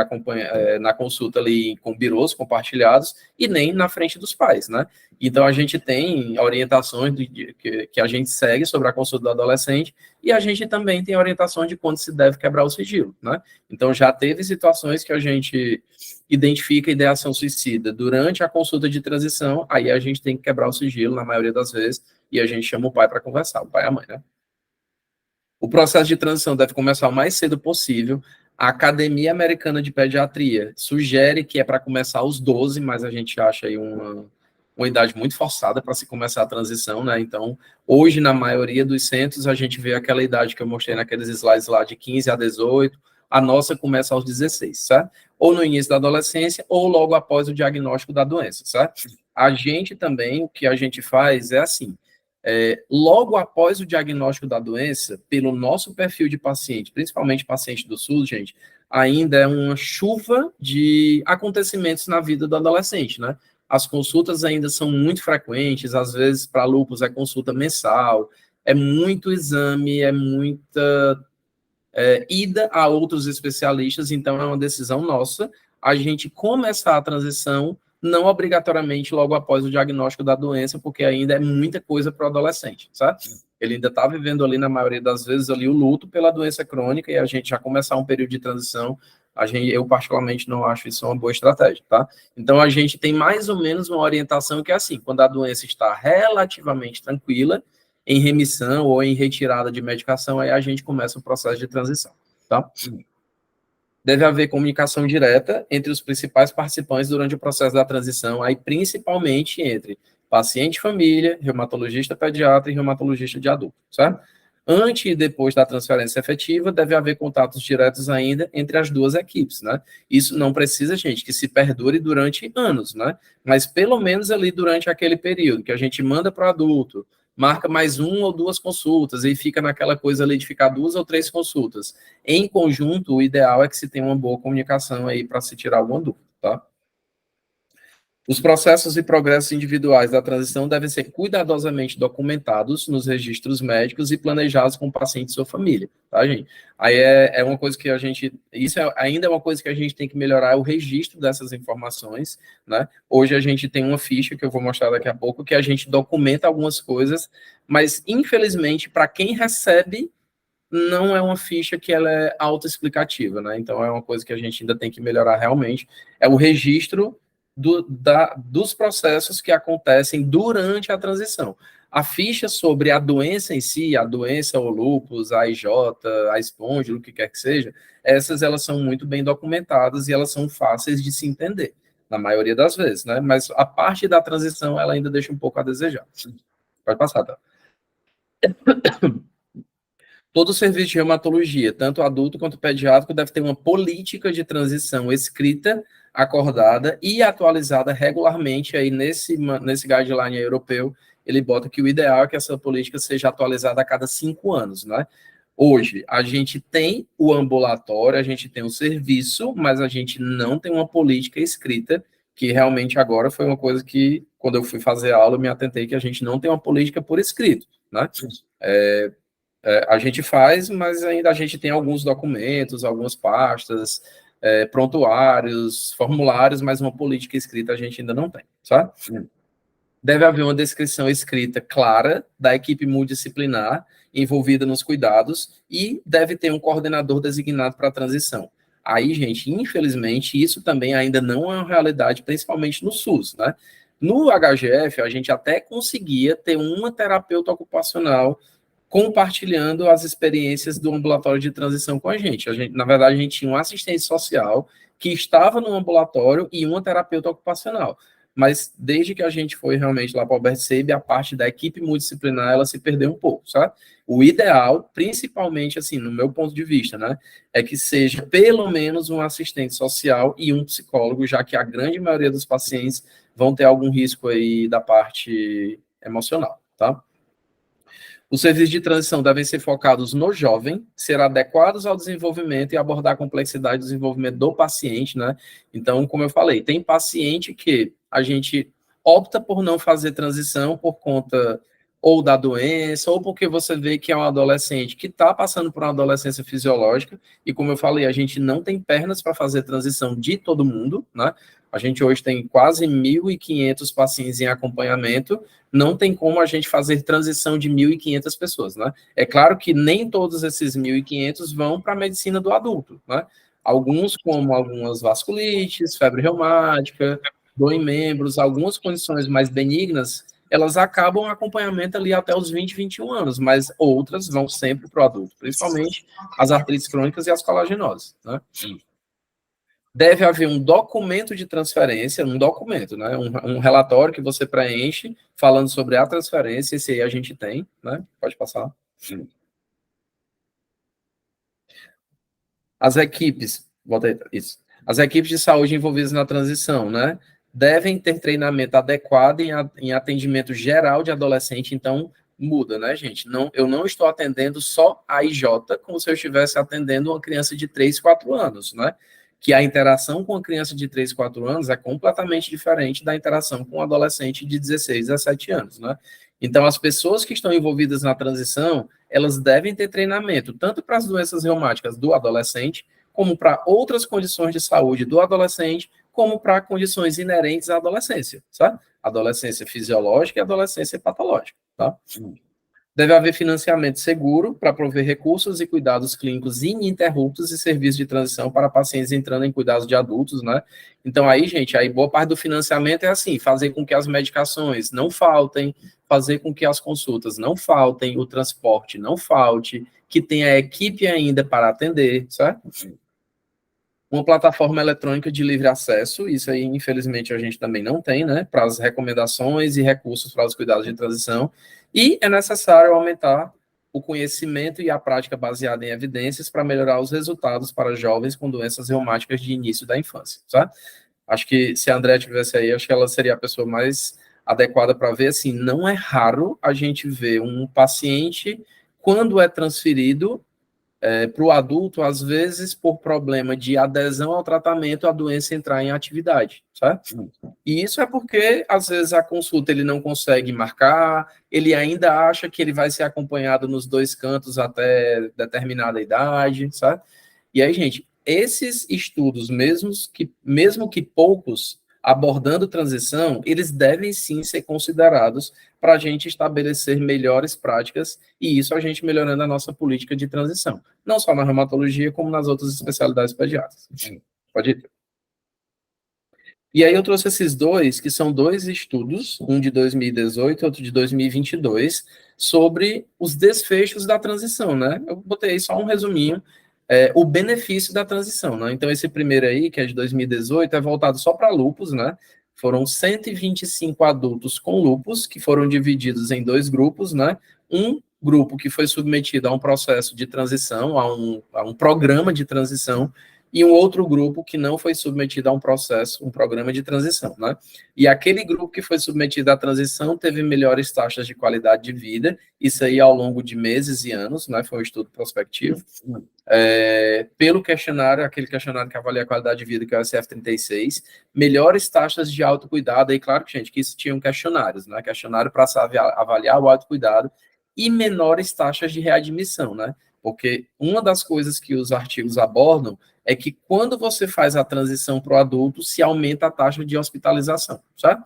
na consulta ali com birôs compartilhados, e nem na frente dos pais, né? Então, a gente tem orientações que a gente segue sobre a consulta do adolescente, e a gente também tem orientações de quando se deve quebrar o sigilo, né? Então, já teve situações que a gente identifica ideação suicida durante a consulta de transição, aí a gente tem que quebrar o sigilo, na maioria das vezes, e a gente chama o pai para conversar, o pai e a mãe, né? O processo de transição deve começar o mais cedo possível. A Academia Americana de Pediatria sugere que é para começar aos 12, mas a gente acha aí uma idade muito forçada para se começar a transição, né? Então, hoje, na maioria dos centros, a gente vê aquela idade que eu mostrei naqueles slides lá de 15 a 18, a nossa começa aos 16, certo? Ou no início da adolescência, ou logo após o diagnóstico da doença, certo? A gente também, o que a gente faz é assim, logo após o diagnóstico da doença, pelo nosso perfil de paciente, principalmente paciente do SUS, gente, ainda é uma chuva de acontecimentos na vida do adolescente, né? As consultas ainda são muito frequentes, às vezes para lúpus é consulta mensal, é muito exame, é muita ida a outros especialistas, então é uma decisão nossa a gente começar a transição não obrigatoriamente logo após o diagnóstico da doença, porque ainda é muita coisa para o adolescente, certo? Ele ainda está vivendo ali, na maioria das vezes, ali o luto pela doença crônica, e a gente já começar um período de transição, eu particularmente não acho isso uma boa estratégia, tá? Então, a gente tem mais ou menos uma orientação que é assim, quando a doença está relativamente tranquila, em remissão ou em retirada de medicação, aí a gente começa o processo de transição, tá? Deve haver comunicação direta entre os principais participantes durante o processo da transição, aí principalmente entre paciente e família, reumatologista pediatra e reumatologista de adulto, certo? Antes e depois da transferência efetiva, deve haver contatos diretos ainda entre as duas equipes, né? Isso não precisa, gente, que se perdure durante anos, né? Mas pelo menos ali durante aquele período que a gente manda para o adulto, marca mais uma ou duas consultas e fica naquela coisa ali de ficar 2 ou 3 consultas. Em conjunto, o ideal é que se tenha uma boa comunicação aí para se tirar alguma dúvida, tá? Os processos e progressos individuais da transição devem ser cuidadosamente documentados nos registros médicos e planejados com o paciente e sua família, tá, gente? Aí é uma coisa que a gente... ainda é uma coisa que a gente tem que melhorar, o registro dessas informações, né? Hoje a gente tem uma ficha, que eu vou mostrar daqui a pouco, que a gente documenta algumas coisas, mas, infelizmente, para quem recebe, não é uma ficha que ela é autoexplicativa, né? Então, é uma coisa que a gente ainda tem que melhorar realmente. É o registro dos processos que acontecem durante a transição. A ficha sobre a doença em si, a doença, o lúpus, a IJ, a espondilo, o que quer que seja, elas são muito bem documentadas e elas são fáceis de se entender, na maioria das vezes, né? Mas a parte da transição, ela ainda deixa um pouco a desejar. Pode passar, tá? Todo serviço de reumatologia, tanto adulto quanto pediátrico, deve ter uma política de transição escrita, acordada e atualizada regularmente. Aí nesse guideline europeu, ele bota que o ideal é que essa política seja atualizada a cada 5 anos, né? Hoje, a gente tem o ambulatório, a gente tem o serviço, mas a gente não tem uma política escrita, que realmente agora foi uma coisa que, quando eu fui fazer aula, eu me atentei que a gente não tem uma política por escrito, né? A gente faz, mas ainda a gente tem alguns documentos, algumas pastas, prontuários, formulários, mas uma política escrita a gente ainda não tem, sabe? Deve haver uma descrição escrita clara da equipe multidisciplinar envolvida nos cuidados e deve ter um coordenador designado para a transição. Aí, gente, infelizmente, isso também ainda não é uma realidade, principalmente no SUS, né? No HGF, a gente até conseguia ter uma terapeuta ocupacional compartilhando as experiências do ambulatório de transição com a gente. Na verdade, a gente tinha um assistente social que estava no ambulatório e uma terapeuta ocupacional. Mas desde que a gente foi realmente lá para o Alberto, a parte da equipe multidisciplinar, ela se perdeu um pouco, sabe? O ideal, principalmente, assim, no meu ponto de vista, né, é que seja pelo menos um assistente social e um psicólogo, já que a grande maioria dos pacientes vão ter algum risco aí da parte emocional, tá? Os serviços de transição devem ser focados no jovem, ser adequados ao desenvolvimento e abordar a complexidade do desenvolvimento do paciente, né? Então, como eu falei, tem paciente que a gente opta por não fazer transição por conta ou da doença, ou porque você vê que é um adolescente que está passando por uma adolescência fisiológica, e como eu falei, a gente não tem pernas para fazer transição de todo mundo, né? A gente hoje tem quase 1.500 pacientes em acompanhamento, não tem como a gente fazer transição de 1.500 pessoas, né? É claro que nem todos esses 1.500 vão para a medicina do adulto, né? Alguns, como algumas vasculites, febre reumática, dor em membros, algumas condições mais benignas, elas acabam o acompanhamento ali até os 20, 21 anos, mas outras vão sempre para o adulto, principalmente as artrites crônicas e as colagenoses, né? Deve haver um documento de transferência, um documento, né? Um relatório que você preenche falando sobre a transferência, esse aí a gente tem, né? Pode passar. As equipes, volta aí, isso. As equipes de saúde envolvidas na transição, né? Devem ter treinamento adequado em atendimento geral de adolescente, então muda, né, gente? Não, eu não estou atendendo só a IJ como se eu estivesse atendendo uma criança de 3, 4 anos, né? Que a interação com a criança de 3, 4 anos é completamente diferente da interação com um adolescente de 16, 17 anos, né? Então, as pessoas que estão envolvidas na transição, elas devem ter treinamento, tanto para as doenças reumáticas do adolescente, como para outras condições de saúde do adolescente, como para condições inerentes à adolescência, sabe? Adolescência fisiológica e adolescência patológica, tá? Deve haver financiamento seguro para prover recursos e cuidados clínicos ininterruptos e serviços de transição para pacientes entrando em cuidados de adultos, né? Então, aí, gente, aí boa parte do financiamento é assim, fazer com que as medicações não faltem, fazer com que as consultas não faltem, o transporte não falte, que tenha equipe ainda para atender, certo? Uma plataforma eletrônica de livre acesso, isso aí, infelizmente, a gente também não tem, né, para as recomendações e recursos para os cuidados de transição, e é necessário aumentar o conhecimento e a prática baseada em evidências para melhorar os resultados para jovens com doenças reumáticas de início da infância, tá? Acho que se a André estivesse aí, acho que ela seria a pessoa mais adequada para ver, assim, não é raro a gente ver um paciente, quando é transferido, para o adulto, às vezes, por problema de adesão ao tratamento, a doença entrar em atividade, certo? E isso é porque, às vezes, a consulta ele não consegue marcar, ele ainda acha que ele vai ser acompanhado nos 2 cantos até determinada idade, certo? E aí, gente, esses estudos, mesmo que poucos, abordando transição, eles devem sim ser considerados para a gente estabelecer melhores práticas e isso a gente melhorando a nossa política de transição, não só na reumatologia, como nas outras especialidades pediátricas. Pode ir. E aí eu trouxe esses dois, que são 2 estudos, um de 2018 e outro de 2022, sobre os desfechos da transição, né? Eu botei só um resuminho, o benefício da transição, né? Então, esse primeiro aí, que é de 2018, é voltado só para lúpus, né? Foram 125 adultos com lúpus, que foram divididos em 2 grupos, né? Um grupo que foi submetido a um processo de transição, a um programa de transição, e um outro grupo que não foi submetido a um processo, um programa de transição, né? E aquele grupo que foi submetido à transição teve melhores taxas de qualidade de vida, isso aí ao longo de meses e anos, né? Foi um estudo prospectivo. Pelo questionário, aquele questionário que avalia a qualidade de vida, que é o SF-36, melhores taxas de autocuidado, aí claro, gente, que isso tinham questionários, né? Questionário para avaliar o autocuidado, e menores taxas de readmissão, né? Porque uma das coisas que os artigos abordam é que quando você faz a transição para o adulto, se aumenta a taxa de hospitalização, certo?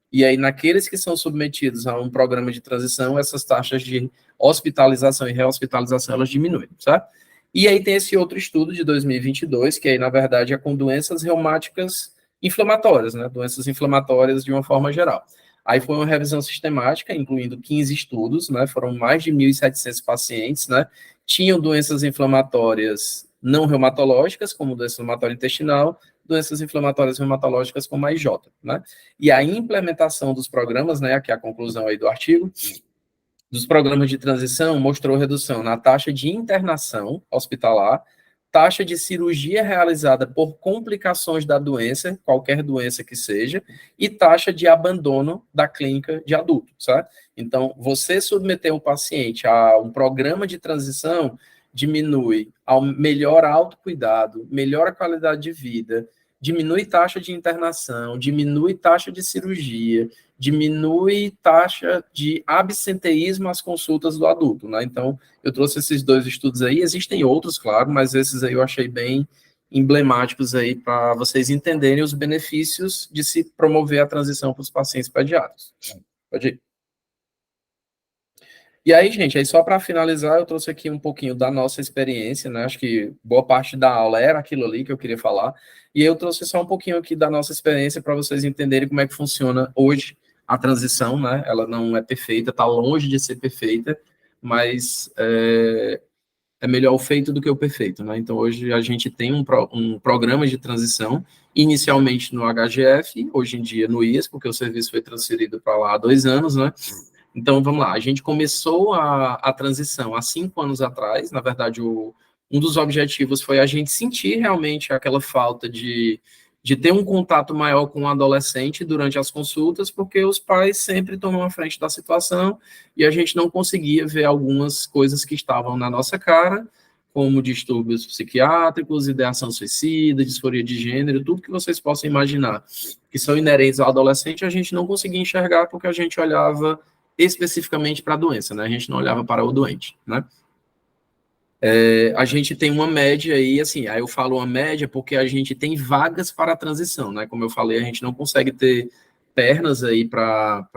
E aí, naqueles que são submetidos a um programa de transição, essas taxas de hospitalização e rehospitalização, elas diminuem, certo? E aí tem esse outro estudo de 2022, que aí, na verdade, é com doenças reumáticas inflamatórias, né? Doenças inflamatórias de uma forma geral. Aí foi uma revisão sistemática, incluindo 15 estudos, né? Foram mais de 1.700 pacientes, né? Tinham doenças inflamatórias não reumatológicas, como doença inflamatória intestinal, doenças inflamatórias reumatológicas como a IJ, né? E a implementação dos programas, né? Aqui é a conclusão aí do artigo, dos programas de transição mostrou redução na taxa de internação hospitalar, taxa de cirurgia realizada por complicações da doença, qualquer doença que seja, e taxa de abandono da clínica de adulto, certo? Então, você submeter um paciente a um programa de transição diminui ao melhor autocuidado, melhora a qualidade de vida, diminui taxa de internação, diminui taxa de cirurgia, diminui taxa de absenteísmo às consultas do adulto, né? Então, eu trouxe esses 2 estudos aí, existem outros, claro, mas esses aí eu achei bem emblemáticos aí para vocês entenderem os benefícios de se promover a transição para os pacientes pediátricos. Pode ir. E aí, gente, aí só para finalizar, eu trouxe aqui um pouquinho da nossa experiência, né? Acho que boa parte da aula era aquilo ali que eu queria falar. E eu trouxe só um pouquinho aqui da nossa experiência para vocês entenderem como é que funciona hoje a transição, né? Ela não é perfeita, está longe de ser perfeita, mas é melhor o feito do que o perfeito, né? Então, hoje a gente tem um programa de transição, inicialmente no HGF, hoje em dia no IAS, porque o serviço foi transferido para lá há 2 anos, né? Então, vamos lá, a gente começou a transição há 5 anos atrás, na verdade, um dos objetivos foi a gente sentir realmente aquela falta de ter um contato maior com o adolescente durante as consultas, porque os pais sempre tomam a frente da situação e a gente não conseguia ver algumas coisas que estavam na nossa cara, como distúrbios psiquiátricos, ideação suicida, disforia de gênero, tudo que vocês possam imaginar que são inerentes ao adolescente, a gente não conseguia enxergar porque a gente olhava especificamente para a doença, né? A gente não olhava para o doente, né? A gente tem uma média aí, assim, aí eu falo uma média porque a gente tem vagas para a transição, né? Como eu falei, a gente não consegue ter pernas aí para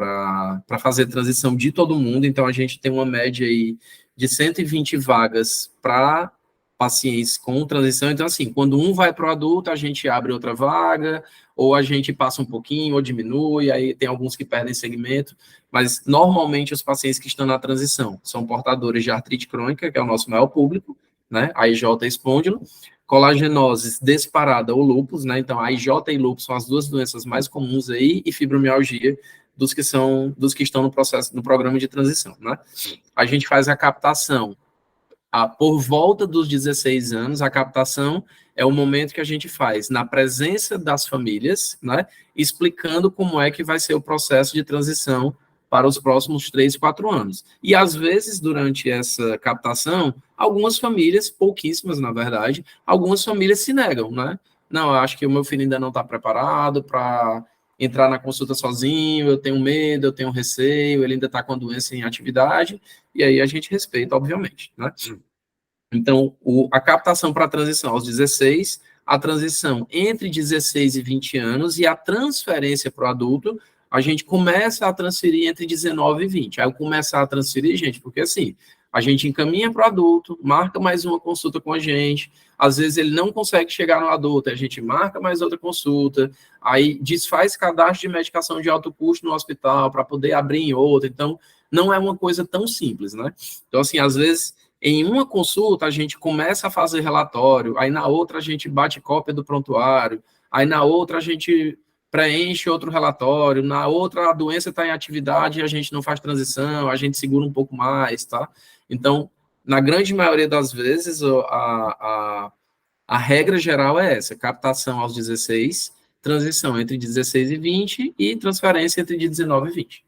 fazer transição de todo mundo, então a gente tem uma média aí de 120 vagas para pacientes com transição. Então, assim, quando um vai para o adulto, a gente abre outra vaga, ou a gente passa um pouquinho, ou diminui, aí tem alguns que perdem segmento, mas normalmente os pacientes que estão na transição são portadores de artrite crônica, que é o nosso maior público, né, a IJ espôndilo, colagenoses desparada ou lúpus, né, então a IJ e lúpus são as 2 doenças mais comuns aí, e fibromialgia dos que estão no processo, no programa de transição, né. A gente faz a captação por volta dos 16 anos, a captação é o momento que a gente faz na presença das famílias, né, explicando como é que vai ser o processo de transição para os próximos 3, 4 anos. E, às vezes, durante essa captação, algumas famílias, pouquíssimas, na verdade, algumas famílias se negam, né? Não, eu acho que o meu filho ainda não está preparado para entrar na consulta sozinho, eu tenho medo, eu tenho receio, ele ainda está com a doença em atividade, e aí a gente respeita, obviamente, né? Então, a captação para a transição aos 16, a transição entre 16 e 20 anos e a transferência para o adulto, a gente começa a transferir entre 19 e 20. Aí eu começar a transferir, gente, porque assim, a gente encaminha para o adulto, marca mais uma consulta com a gente, às vezes ele não consegue chegar no adulto, a gente marca mais outra consulta, aí desfaz cadastro de medicação de alto custo no hospital para poder abrir em outra, então não é uma coisa tão simples, né? Então, assim, às vezes, em uma consulta a gente começa a fazer relatório, aí na outra a gente bate cópia do prontuário, aí na outra a gente preenche outro relatório, na outra a doença está em atividade e a gente não faz transição, a gente segura um pouco mais, tá? Então, na grande maioria das vezes, a regra geral é essa, captação aos 16, transição entre 16 e 20 e transferência entre 19 e 20,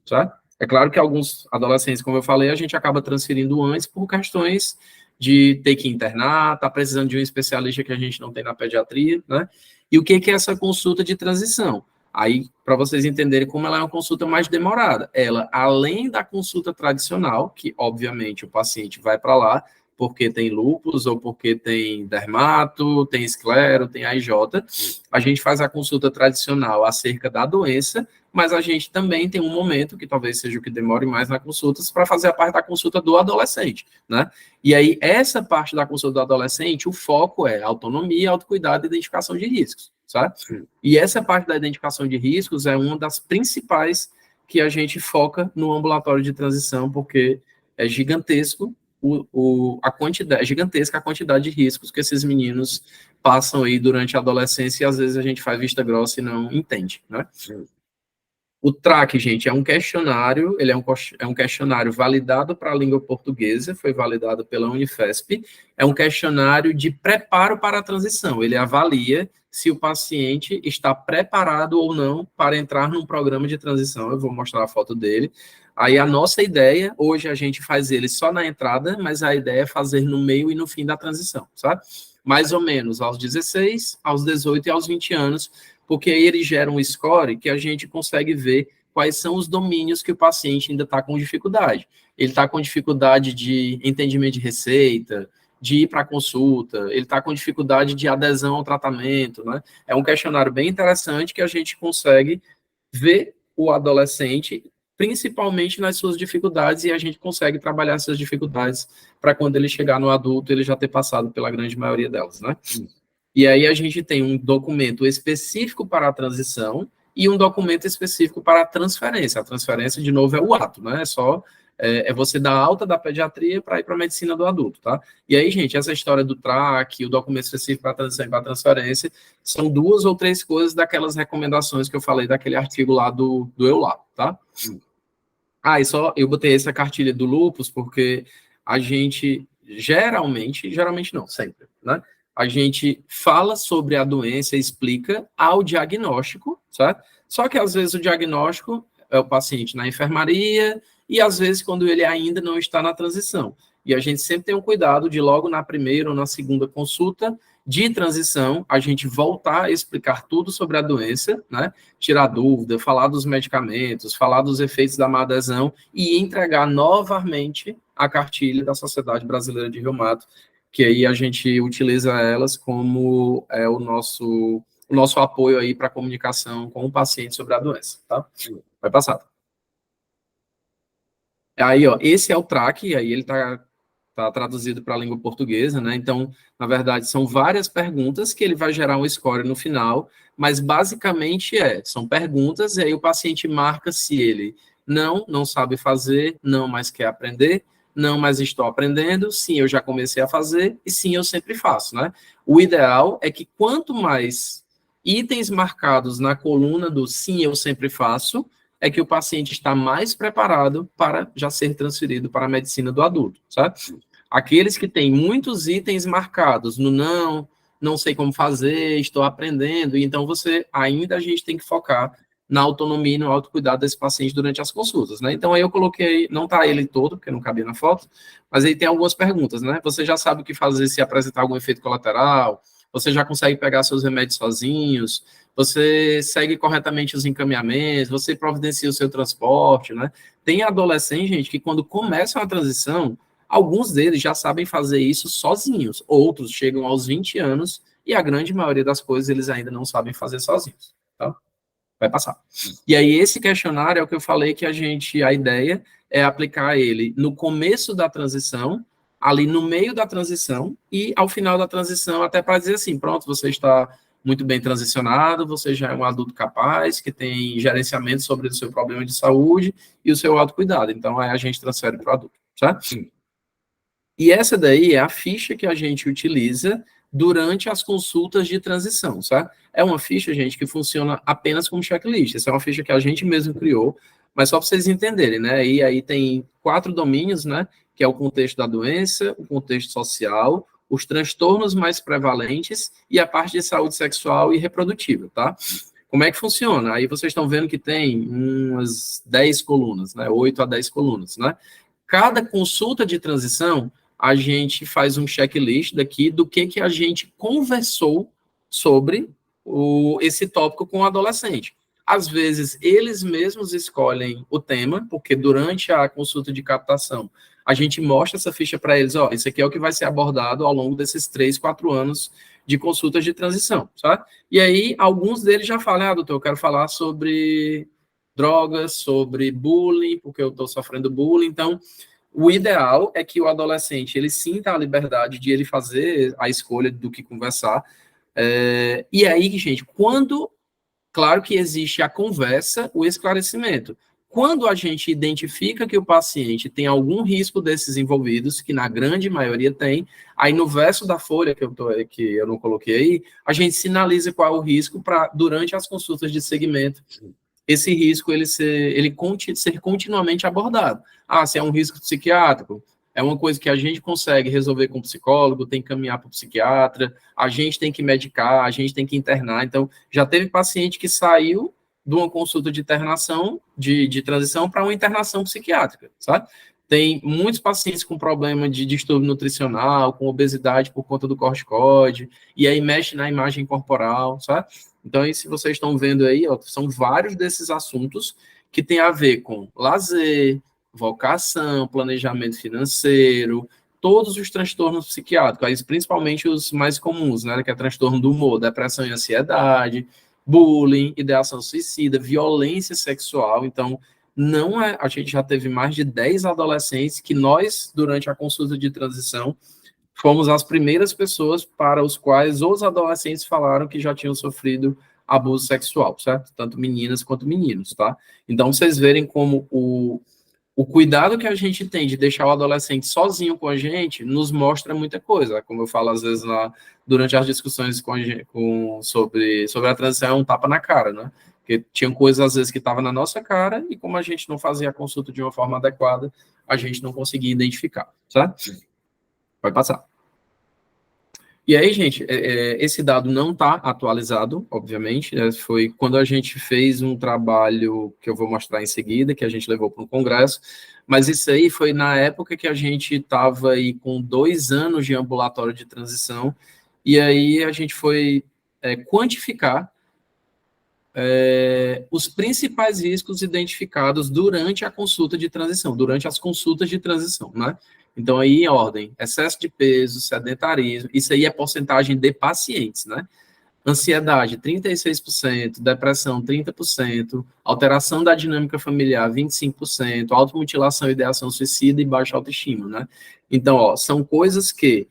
tá? É claro que alguns adolescentes, como eu falei, a gente acaba transferindo antes por questões de ter que internar, tá precisando de um especialista que a gente não tem na pediatria, né? E o que é essa consulta de transição? Aí, para vocês entenderem como ela é uma consulta mais demorada, ela, além da consulta tradicional, que obviamente o paciente vai para lá porque tem lúpus ou porque tem dermato, tem esclero, tem AIJ, a gente faz a consulta tradicional acerca da doença, mas a gente também tem um momento, que talvez seja o que demore mais na consulta, para fazer a parte da consulta do adolescente, né? E aí, essa parte da consulta do adolescente, o foco é autonomia, autocuidado e identificação de riscos, sabe? E essa parte da identificação de riscos é uma das principais que a gente foca no ambulatório de transição, porque é gigantesco a quantidade, é gigantesca a quantidade de riscos que esses meninos passam aí durante a adolescência e às vezes a gente faz vista grossa e não entende, né? O TRAC, gente, é um questionário, ele é um questionário validado para a língua portuguesa, foi validado pela Unifesp, é um questionário de preparo para a transição, ele avalia se o paciente está preparado ou não para entrar num programa de transição, eu vou mostrar a foto dele. Aí a nossa ideia, hoje a gente faz ele só na entrada, mas a ideia é fazer no meio e no fim da transição, sabe? mais ou menos aos 16, aos 18 e aos 20 anos, porque aí ele gera um score que a gente consegue ver quais são os domínios que o paciente ainda está com dificuldade. Ele está com dificuldade de entendimento de receita, de ir para a consulta, ele está com dificuldade de adesão ao tratamento, né? É um questionário bem interessante que a gente consegue ver o adolescente, principalmente nas suas dificuldades, e a gente consegue trabalhar essas dificuldades para quando ele chegar no adulto, ele já ter passado pela grande maioria delas, né? E aí a gente tem um documento específico para a transição e um documento específico para a transferência. A transferência, de novo, é o ato, né? É você dar alta da pediatria para ir para a medicina do adulto, tá? E aí, gente, essa história do TRAC, o documento específico para a transição e para a transferência, são 2 ou 3 coisas daquelas recomendações que eu falei daquele artigo lá do EULAB, tá? E só eu botei essa cartilha do lupus porque a gente geralmente não, sempre, né? A gente fala sobre a doença, explica ao diagnóstico, certo? Só que às vezes o diagnóstico é o paciente na enfermaria e às vezes quando ele ainda não está na transição. E a gente sempre tem um cuidado de logo na primeira ou na segunda consulta de transição, a gente voltar a explicar tudo sobre a doença, né? Tirar dúvida, falar dos medicamentos, falar dos efeitos da má adesão e entregar novamente a cartilha da Sociedade Brasileira de Reumato, que aí a gente utiliza elas como o nosso apoio aí para a comunicação com o paciente sobre a doença, tá? Vai passar. Aí, ó, esse é o TRAC, aí ele tá traduzido para a língua portuguesa, né? Então, na verdade, são várias perguntas que ele vai gerar um score no final, mas basicamente são perguntas, e aí o paciente marca se ele não sabe fazer, não, mas quer aprender, não, mas estou aprendendo, sim, eu já comecei a fazer, e sim, eu sempre faço, né? O ideal é que quanto mais itens marcados na coluna do sim, eu sempre faço, é que o paciente está mais preparado para já ser transferido para a medicina do adulto, sabe? Aqueles que têm muitos itens marcados no não sei como fazer, estou aprendendo, então a gente tem que focar na autonomia e no autocuidado desse paciente durante as consultas, né? Então aí eu coloquei, não está ele todo, porque não cabia na foto, mas aí tem algumas perguntas, né? Você já sabe o que fazer se apresentar algum efeito colateral? Você já consegue pegar seus remédios sozinhos? Você segue corretamente os encaminhamentos? Você providencia o seu transporte, né? Tem adolescente, gente, que quando começam a transição, alguns deles já sabem fazer isso sozinhos, outros chegam aos 20 anos e a grande maioria das coisas eles ainda não sabem fazer sozinhos, tá? Vai passar. E aí, esse questionário é o que eu falei que a ideia é aplicar ele no começo da transição, ali no meio da transição e ao final da transição, até para dizer assim, pronto, você está muito bem transicionado, você já é um adulto capaz, que tem gerenciamento sobre o seu problema de saúde e o seu autocuidado. Então, aí a gente transfere para o adulto, certo? Sim. E essa daí é a ficha que a gente utiliza durante as consultas de transição, certo? É uma ficha, gente, que funciona apenas como checklist. Essa é uma ficha que a gente mesmo criou, mas só para vocês entenderem, né? E aí tem 4 domínios, né? Que é o contexto da doença, o contexto social, os transtornos mais prevalentes e a parte de saúde sexual e reprodutiva, tá? Como é que funciona? Aí vocês estão vendo que tem umas 10 colunas, né? 8 a 10 colunas, né? Cada consulta de transição, a gente faz um checklist daqui do que a gente conversou sobre esse tópico com o adolescente. Às vezes, eles mesmos escolhem o tema, porque durante a consulta de captação, a gente mostra essa ficha para eles, ó, isso aqui é o que vai ser abordado ao longo desses 3, 4 anos de consultas de transição, sabe? E aí, alguns deles já falam, doutor, eu quero falar sobre drogas, sobre bullying, porque eu estou sofrendo bullying, então o ideal é que o adolescente ele sinta a liberdade de ele fazer a escolha do que conversar. E aí, gente, claro que existe a conversa, o esclarecimento. Quando a gente identifica que o paciente tem algum risco desses envolvidos, que na grande maioria tem, aí no verso da folha que eu não coloquei aí, a gente sinaliza qual é o risco para, durante as consultas de segmento, esse risco ele ser continuamente abordado. Se é um risco psiquiátrico, é uma coisa que a gente consegue resolver com o psicólogo, tem que caminhar para o psiquiatra, a gente tem que medicar, a gente tem que internar. Então, já teve paciente que saiu de uma consulta de internação, de transição, para uma internação psiquiátrica, sabe? Tem muitos pacientes com problema de distúrbio nutricional, com obesidade por conta do corticoide, e aí mexe na imagem corporal, sabe? Então, aí, se vocês estão vendo aí, ó, são vários desses assuntos que tem a ver com lazer, vocação, planejamento financeiro, todos os transtornos psiquiátricos, aí, principalmente os mais comuns, né, que é transtorno do humor, depressão e ansiedade, bullying, ideação suicida, violência sexual. Então, não é, a gente já teve mais de 10 adolescentes que nós, durante a consulta de transição, fomos as primeiras pessoas para os quais os adolescentes falaram que já tinham sofrido abuso sexual, certo? Tanto meninas quanto meninos, tá? Então, vocês verem como o cuidado que a gente tem de deixar o adolescente sozinho com a gente nos mostra muita coisa. Como eu falo, às vezes, durante as discussões sobre a transição, é um tapa na cara, né? Porque tinham coisas, às vezes, que estavam na nossa cara e como a gente não fazia a consulta de uma forma adequada, a gente não conseguia identificar, certo? Pode passar. E aí, gente, esse dado não está atualizado, obviamente, né? Foi quando a gente fez um trabalho que eu vou mostrar em seguida, que a gente levou para um congresso, mas isso aí foi na época que a gente estava aí com 2 anos de ambulatório de transição, e aí a gente foi quantificar os principais riscos identificados durante a consulta de transição, durante as consultas de transição, né? Então, aí, em ordem, excesso de peso, sedentarismo, isso aí é porcentagem de pacientes, né? Ansiedade, 36%, depressão, 30%, alteração da dinâmica familiar, 25%, automutilação, ideação suicida e baixa autoestima, né? Então, ó, são coisas que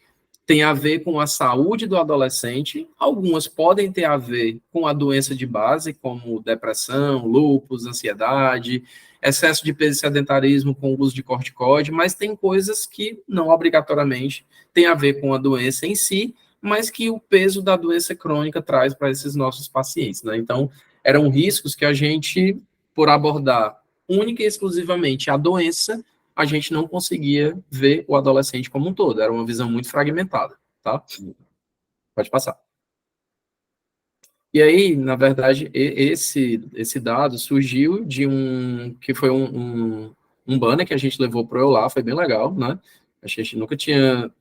têm a ver com a saúde do adolescente, algumas podem ter a ver com a doença de base, como depressão, lúpus, ansiedade, excesso de peso e sedentarismo com o uso de corticoide, mas tem coisas que não obrigatoriamente têm a ver com a doença em si, mas que o peso da doença crônica traz para esses nossos pacientes, né? Então, eram riscos que a gente, por abordar única e exclusivamente a doença, a gente não conseguia ver o adolescente como um todo, era uma visão muito fragmentada, tá? Pode passar. E aí, na verdade, esse dado surgiu de que foi um banner que a gente levou para o EULA, foi bem legal, né? A gente nunca tinha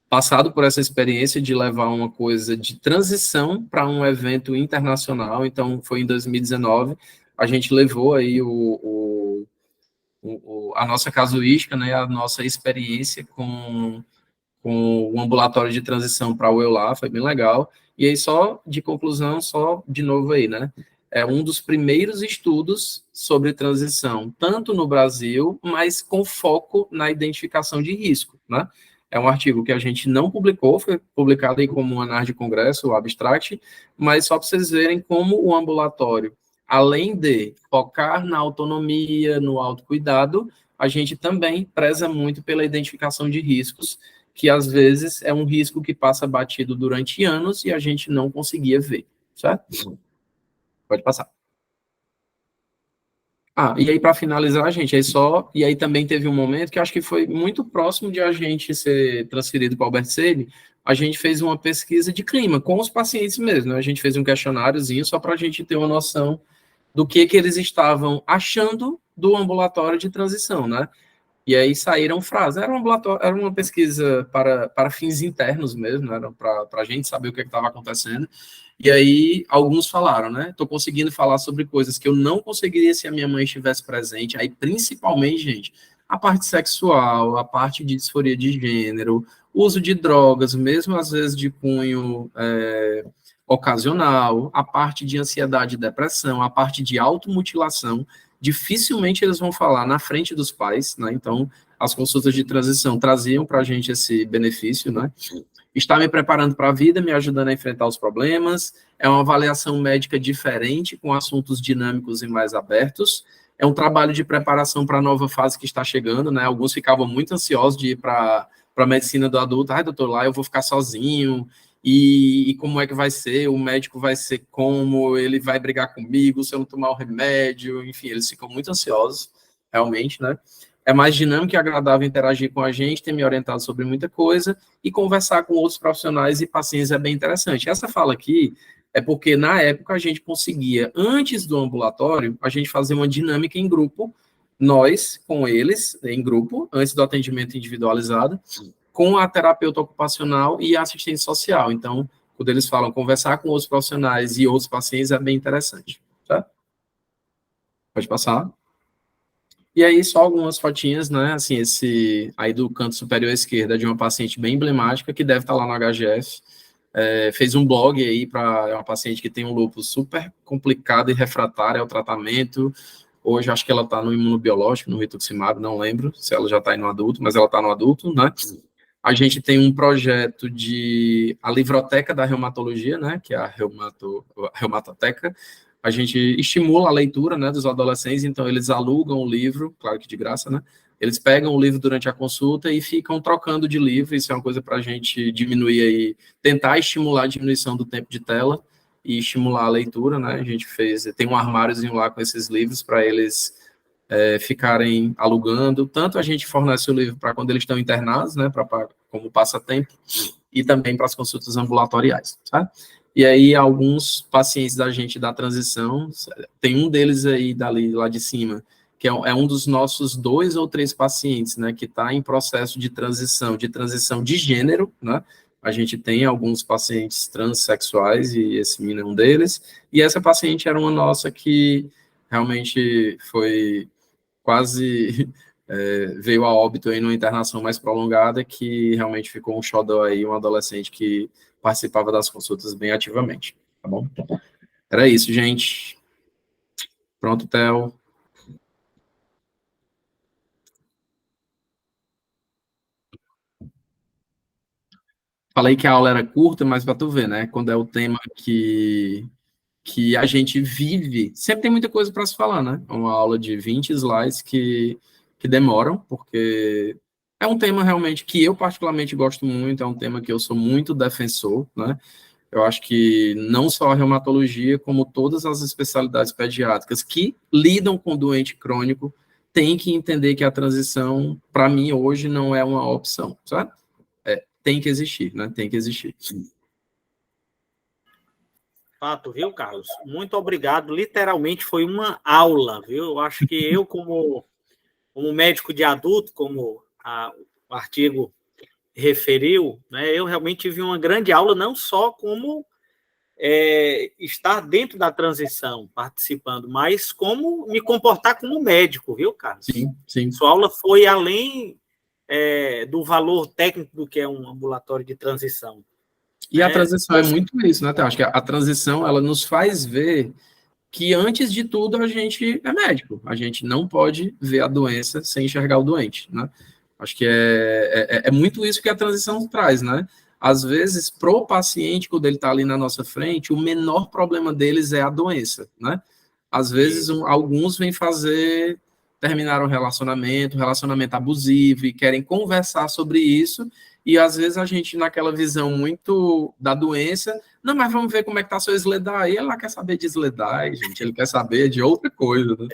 passado por essa experiência de levar uma coisa de transição para um evento internacional, então foi em 2019, a gente levou aí a nossa casuística, né, a nossa experiência com o ambulatório de transição para o EULA, foi bem legal. E aí, só de conclusão, só de novo aí, né? É um dos primeiros estudos sobre transição, tanto no Brasil, mas com foco na identificação de risco, né? É um artigo que a gente não publicou, foi publicado aí como um análise de congresso, o abstract, mas só para vocês verem como o ambulatório, além de focar na autonomia, no autocuidado, a gente também preza muito pela identificação de riscos, que às vezes é um risco que passa batido durante anos e a gente não conseguia ver, certo? Pode passar. E aí para finalizar, gente, e aí também teve um momento que acho que foi muito próximo de a gente ser transferido para o Albert Sabin, a gente fez uma pesquisa de clima com os pacientes mesmo, né? A gente fez um questionáriozinho só para a gente ter uma noção do que eles estavam achando do ambulatório de transição, né? E aí saíram frases. Era uma pesquisa para fins internos mesmo, era para a gente saber o que estava acontecendo. E aí alguns falaram, né? Estou conseguindo falar sobre coisas que eu não conseguiria se a minha mãe estivesse presente. Aí, principalmente, gente, a parte sexual, a parte de disforia de gênero, uso de drogas, mesmo às vezes de cunho ocasional, a parte de ansiedade e depressão, a parte de automutilação. Dificilmente eles vão falar na frente dos pais, né? Então, as consultas de transição traziam para a gente esse benefício, né? Está me preparando para a vida, me ajudando a enfrentar os problemas. É uma avaliação médica diferente, com assuntos dinâmicos e mais abertos. É um trabalho de preparação para a nova fase que está chegando, né? Alguns ficavam muito ansiosos de ir para a medicina do adulto. Ai, doutor, lá eu vou ficar sozinho. E como é que vai ser? O médico vai ser como? Ele vai brigar comigo se eu não tomar o remédio? Enfim, eles ficam muito ansiosos, realmente, né? É mais dinâmico e agradável interagir com a gente, ter me orientado sobre muita coisa e conversar com outros profissionais e pacientes é bem interessante. Essa fala aqui é porque, na época, a gente conseguia, antes do ambulatório, a gente fazer uma dinâmica em grupo nós com eles, em grupo, antes do atendimento individualizado, com a terapeuta ocupacional e a assistente social. Então, quando eles falam conversar com outros profissionais e outros pacientes, é bem interessante. Tá? Pode passar. E aí, só algumas fotinhas, né? Assim, esse aí do canto superior à esquerda, de uma paciente bem emblemática, que deve estar lá no HGF. Fez um blog aí para uma paciente que tem um lúpus super complicado e refratário ao tratamento. Hoje, acho que ela está no imunobiológico, no rituximab, não lembro se ela já está aí no adulto, mas ela está no adulto, né? A gente tem um projeto a Livroteca da Reumatologia, né? Que é a Reumatoteca. A gente estimula a leitura, né, dos adolescentes, então eles alugam o livro, claro que de graça, né? Eles pegam o livro durante a consulta e ficam trocando de livro. Isso é uma coisa para a gente diminuir aí, tentar estimular a diminuição do tempo de tela e estimular a leitura, né? A gente tem um armáriozinho lá com esses livros para eles ficarem alugando. Tanto a gente fornece o livro para quando eles estão internados, né, como passatempo, e também para as consultas ambulatoriais, tá? E aí, alguns pacientes da gente da transição, tem um deles aí lá de cima, que é um dos nossos 2 ou 3 pacientes, né, que está em processo de transição de gênero, né? A gente tem alguns pacientes transexuais, e esse menino é um deles, e essa paciente era uma nossa que realmente foi quase veio a óbito aí numa internação mais prolongada, que realmente ficou um xodó aí, um adolescente que participava das consultas bem ativamente, tá bom? Era isso, gente. Pronto, Theo. Falei que a aula era curta, mas para tu ver, né? Quando é o tema que a gente vive, sempre tem muita coisa para se falar, né? Uma aula de 20 slides que demoram, porque é um tema realmente que eu particularmente gosto muito, é um tema que eu sou muito defensor, né? Eu acho que não só a reumatologia, como todas as especialidades pediátricas que lidam com doente crônico, têm que entender que a transição, para mim, hoje, não é uma opção, sabe? Tem que existir, né? Tem que existir. Fato, viu, Carlos? Muito obrigado. Literalmente foi uma aula, viu? Eu acho que eu, como médico de adulto, como o artigo referiu, né, eu realmente tive uma grande aula, não só como estar dentro da transição, participando, mas como me comportar como médico, viu, Carlos? Sim, sim. Sua aula foi além do valor técnico do que é um ambulatório de transição. E a transição é muito isso, né, Theo? Acho que a transição, ela nos faz ver que, antes de tudo, a gente é médico. A gente não pode ver a doença sem enxergar o doente, né? Acho que é muito isso que a transição traz, né? Às vezes, pro paciente, quando ele está ali na nossa frente, o menor problema deles é a doença, né? Às vezes, alguns vêm terminar um relacionamento abusivo, e querem conversar sobre isso, e às vezes a gente, naquela visão muito da doença, não, mas vamos ver como é que tá seu SLEDAI. Ele lá quer saber de SLEDAI, gente, ele quer saber de outra coisa, né?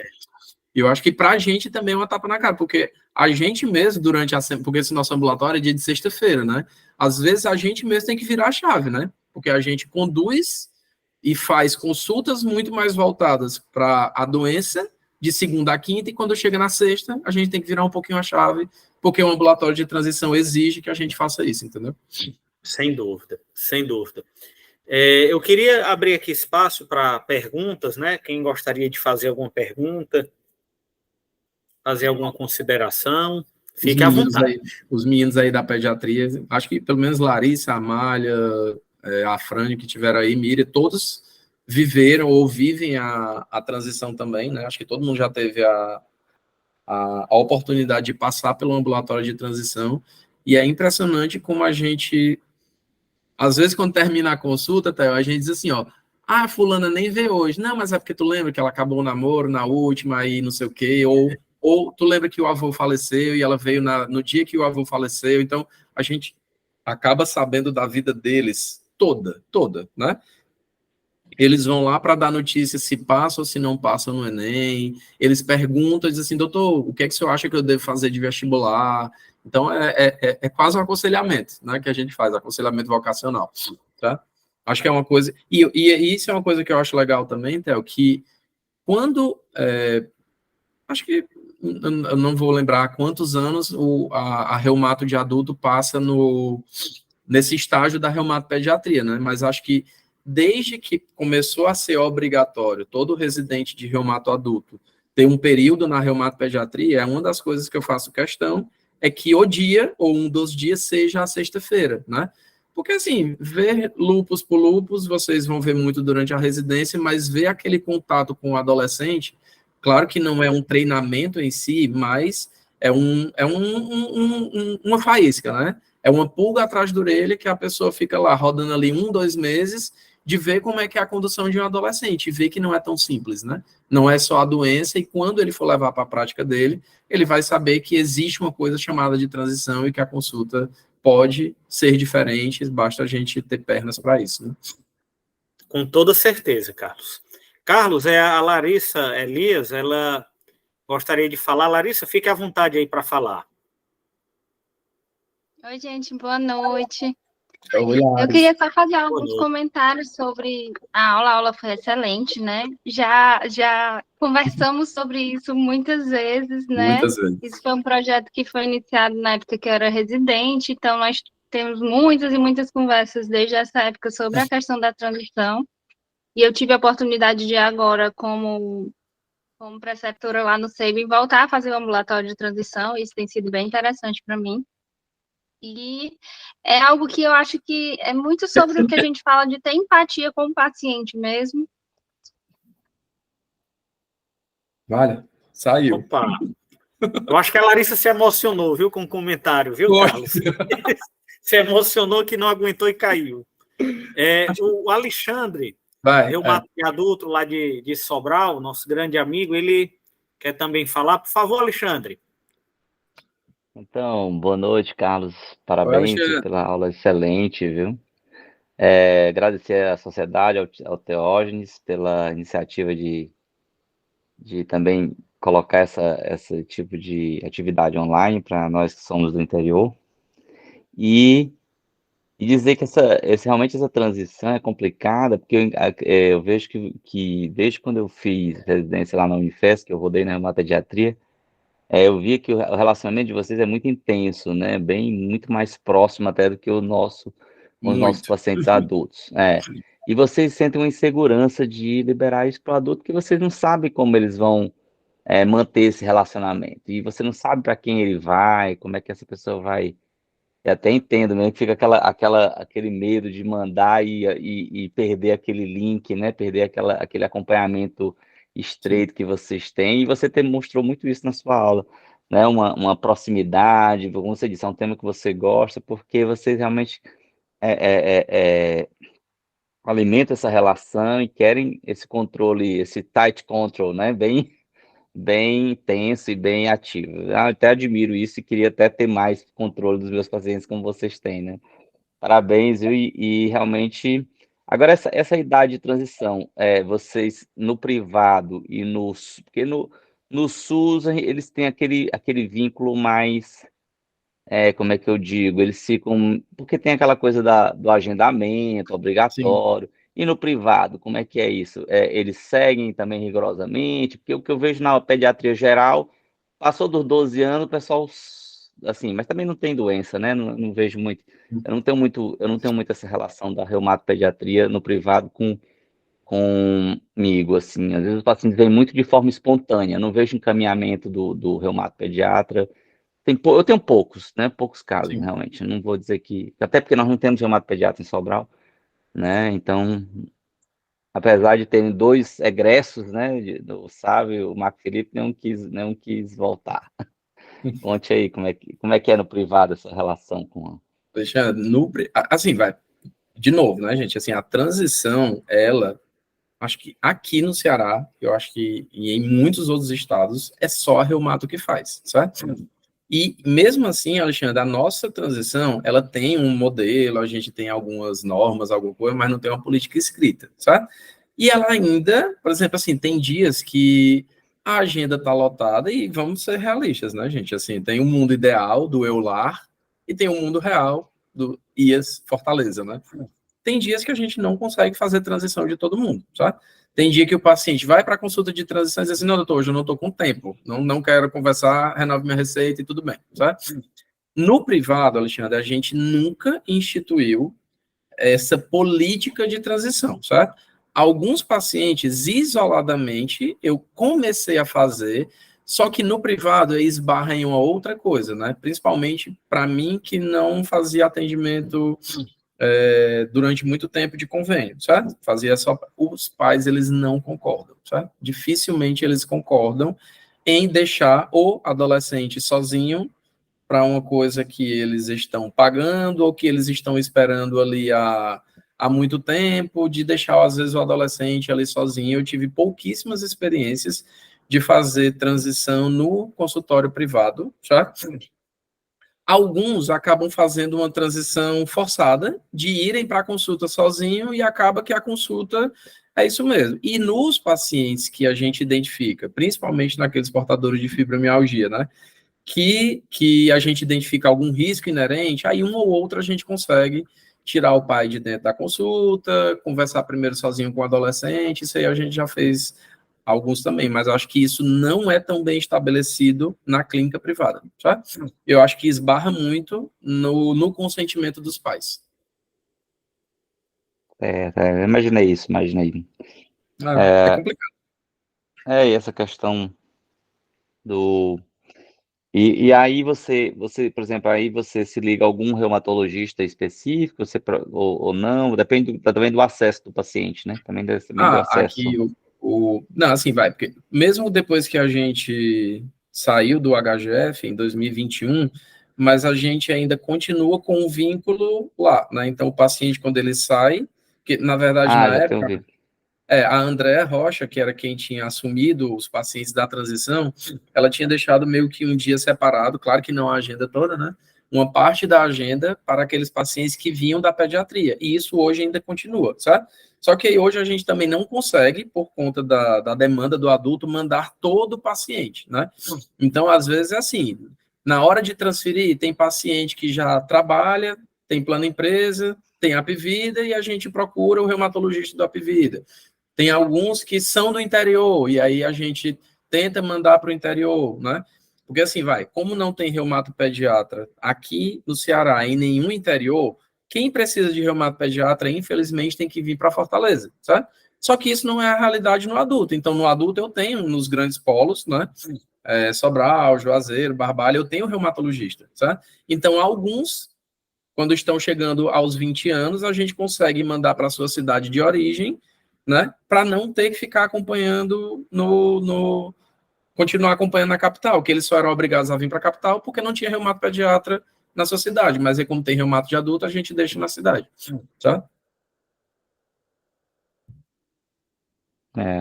E eu acho que para a gente também é uma tapa na cara, porque a gente mesmo, durante a semana, porque esse nosso ambulatório é dia de sexta-feira, né? Às vezes a gente mesmo tem que virar a chave, né? Porque a gente conduz e faz consultas muito mais voltadas para a doença de segunda a quinta, e quando chega na sexta, a gente tem que virar um pouquinho a chave, porque o ambulatório de transição exige que a gente faça isso, entendeu? Sem dúvida, sem dúvida. Eu queria abrir aqui espaço para perguntas, né? Quem gostaria de fazer alguma pergunta, fazer alguma consideração, fique à vontade. Os meninos aí da pediatria, acho que pelo menos Larissa, Amália, a Frane, que tiveram aí, Miriam, todos viveram ou vivem a transição também, né? Acho que todo mundo já teve a oportunidade de passar pelo ambulatório de transição, e é impressionante como a gente, às vezes, quando termina a consulta, a gente diz assim, ó, fulana nem vê hoje. Não, mas é porque tu lembra que ela acabou o namoro na última e não sei o quê, ou tu lembra que o avô faleceu e ela veio no dia que o avô faleceu. Então, a gente acaba sabendo da vida deles toda, né? Eles vão lá para dar notícia se passa ou se não passa no Enem. Eles perguntam, dizem assim, doutor, o que é que o senhor acha que eu devo fazer de vestibular? Então, é quase um aconselhamento, né, que a gente faz, aconselhamento vocacional, tá? Acho que é uma coisa... E isso é uma coisa que eu acho legal também, Theo, que quando... acho que eu não vou lembrar quantos anos a reumato de adulto passa nesse estágio da reumatopediatria, né? Mas acho que desde que começou a ser obrigatório todo residente de reumato adulto ter um período na reumatopediatria, é uma das coisas que eu faço questão, é que o dia, ou um dos dias, seja a sexta-feira, né? Porque, assim, ver lúpus por lúpus, vocês vão ver muito durante a residência, mas ver aquele contato com o adolescente, claro que não é um treinamento em si, mas uma faísca, né? É uma pulga atrás da orelha que a pessoa fica lá rodando ali 1, 2 meses de ver como é que é a condução de um adolescente, e ver que não é tão simples, né? Não é só a doença, e quando ele for levar para a prática dele, ele vai saber que existe uma coisa chamada de transição e que a consulta pode ser diferente, basta a gente ter pernas para isso, né? Com toda certeza, Carlos. Carlos, é a Larissa Elias, ela gostaria de falar. Larissa, fique à vontade aí para falar. Oi, gente, boa noite. Oi, Eu queria só fazer alguns comentários sobre a aula. A aula foi excelente, né? Já conversamos sobre isso muitas vezes, né? Muitas vezes. Isso foi um projeto que foi iniciado na época que eu era residente, então nós temos muitas e muitas conversas desde essa época sobre a questão da transição. E eu tive a oportunidade de agora, como preceptora lá no SEIBM, voltar a fazer o ambulatório de transição. Isso tem sido bem interessante para mim. E é algo que eu acho que é muito sobre o que a gente fala de ter empatia com o paciente mesmo. Vale, saiu. Opa! Eu acho que a Larissa se emocionou, viu, com o comentário, viu, Carlos? Se emocionou que não aguentou e caiu. O Alexandre, reumato adulto lá de Sobral, nosso grande amigo, ele quer também falar. Por favor, Alexandre. Então, boa noite, Carlos. Parabéns pela aula excelente, viu? Agradecer à sociedade, ao Teógenes, pela iniciativa de também colocar esse tipo de atividade online para nós que somos do interior. E dizer que realmente essa transição é complicada, porque eu vejo que desde quando eu fiz residência lá na Unifesp, que eu rodei na hematodiatria, eu vi que o relacionamento de vocês é muito intenso, né? Muito mais próximo até do que com os nossos pacientes adultos. E vocês sentem uma insegurança de liberar isso para o adulto, porque vocês não sabem como eles vão manter esse relacionamento. E você não sabe para quem ele vai, como é que essa pessoa vai. Eu até entendo mesmo que fica aquele medo de mandar e perder aquele link, né? Perder aquele acompanhamento estreito que vocês têm, e você mostrou muito isso na sua aula, né? Uma proximidade, como você disse, é um tema que você gosta, porque você realmente alimenta essa relação e querem esse controle, esse tight control, né? Bem intenso e bem ativo. Eu até admiro isso e queria até ter mais controle dos meus pacientes como vocês têm, né? Parabéns, viu? E realmente... Agora, essa idade de transição, vocês no privado e no... Porque no SUS, eles têm aquele vínculo mais... como é que eu digo? Eles ficam... Porque tem aquela coisa do agendamento obrigatório. Sim. E no privado, como é que é isso? Eles seguem também rigorosamente? Porque o que eu vejo na pediatria geral, passou dos 12 anos, o pessoal, assim, mas também não tem doença, né? Não vejo muito. Eu não tenho muito essa relação da reumatopediatria no privado comigo, assim. Às vezes os pacientes vêm muito de forma espontânea, não vejo encaminhamento do reumatopediatra. Eu tenho poucos, né? Poucos casos, sim, realmente. Eu não vou dizer que... Até porque nós não temos reumatopediatra em Sobral, né? Então, apesar de terem 2 egressos, né? Do Sávio e o Marco Felipe, nenhum quis voltar. Conte aí como é que é no privado essa relação com... Assim, vai. De novo, né, gente? Assim, a transição, acho que aqui no Ceará, eu acho que e em muitos outros estados, é só a reumato que faz, certo? E mesmo assim, Alexandre, a nossa transição, ela tem um modelo, a gente tem algumas normas, alguma coisa, mas não tem uma política escrita, certo? E ela ainda, por exemplo, assim, tem dias que a agenda está lotada e vamos ser realistas, né, gente? Assim, tem um mundo ideal do Eular e tem um mundo real do IAS Fortaleza, né? tem dias que a gente não consegue fazer transição de todo mundo, sabe? Tem dia que o paciente vai para a consulta de transição e diz assim, não, doutor, hoje eu não estou com tempo, não quero conversar, renove minha receita e tudo bem, sabe? No privado, Alexandre, a gente nunca instituiu essa política de transição, certo? Alguns pacientes, isoladamente, eu comecei a fazer, só que no privado esbarra em uma outra coisa, né? Principalmente para mim, que não fazia atendimento durante muito tempo de convênio, certo? Fazia só... Os pais, eles não concordam, certo? Dificilmente eles concordam em deixar o adolescente sozinho para uma coisa que eles estão pagando ou que eles estão esperando ali há muito tempo, de deixar, às vezes, o adolescente ali sozinho. Eu tive pouquíssimas experiências de fazer transição no consultório privado, certo? Alguns acabam fazendo uma transição forçada, de irem para a consulta sozinho e acaba que a consulta é isso mesmo. E nos pacientes que a gente identifica, principalmente naqueles portadores de fibromialgia, né? Que a gente identifica algum risco inerente, aí um ou outro a gente consegue tirar o pai de dentro da consulta, conversar primeiro sozinho com o adolescente, isso aí a gente já fez alguns também, mas eu acho que isso não é tão bem estabelecido na clínica privada, sabe? Eu acho que esbarra muito no consentimento dos pais. Imaginei isso, imaginei. É complicado. E essa questão do... E aí você, por exemplo, aí você se liga a algum reumatologista específico, ou não, depende também do acesso do paciente, né? Também do acesso. Aqui não, assim, vai, porque mesmo depois que a gente saiu do HGF em 2021, mas a gente ainda continua com um vínculo lá, né? Então, o paciente, quando ele sai, que na verdade, na época, a Andréa Rocha, que era quem tinha assumido os pacientes da transição, ela tinha deixado meio que um dia separado, claro que não a agenda toda, né? Uma parte da agenda para aqueles pacientes que vinham da pediatria, e isso hoje ainda continua, certo? Só que hoje a gente também não consegue, por conta da demanda do adulto, mandar todo o paciente, né? Então, às vezes é assim, na hora de transferir, tem paciente que já trabalha, tem plano empresa, tem Apvida, e a gente procura o reumatologista do Apvida. Tem alguns que são do interior, e aí a gente tenta mandar para o interior, né? Porque assim, como não tem reumatopediatra aqui no Ceará, em nenhum interior, quem precisa de reumatopediatra, infelizmente, tem que vir para Fortaleza, certo? Só que isso não é a realidade no adulto. Então, no adulto, eu tenho nos grandes polos, né? Sobral, Juazeiro, Barbalha, eu tenho reumatologista, certo? Então, alguns, quando estão chegando aos 20 anos, a gente consegue mandar para a sua cidade de origem, né, para não ter que ficar acompanhando continuar acompanhando na capital, que eles só eram obrigados a vir para a capital porque não tinha reumatopediatra na sua cidade, mas aí como tem reumato de adulto, a gente deixa na cidade, tá?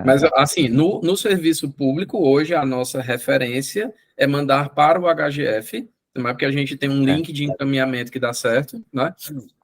Mas, assim, no serviço público, hoje, a nossa referência é mandar para o HGF, porque a gente tem um link de encaminhamento que dá certo, né?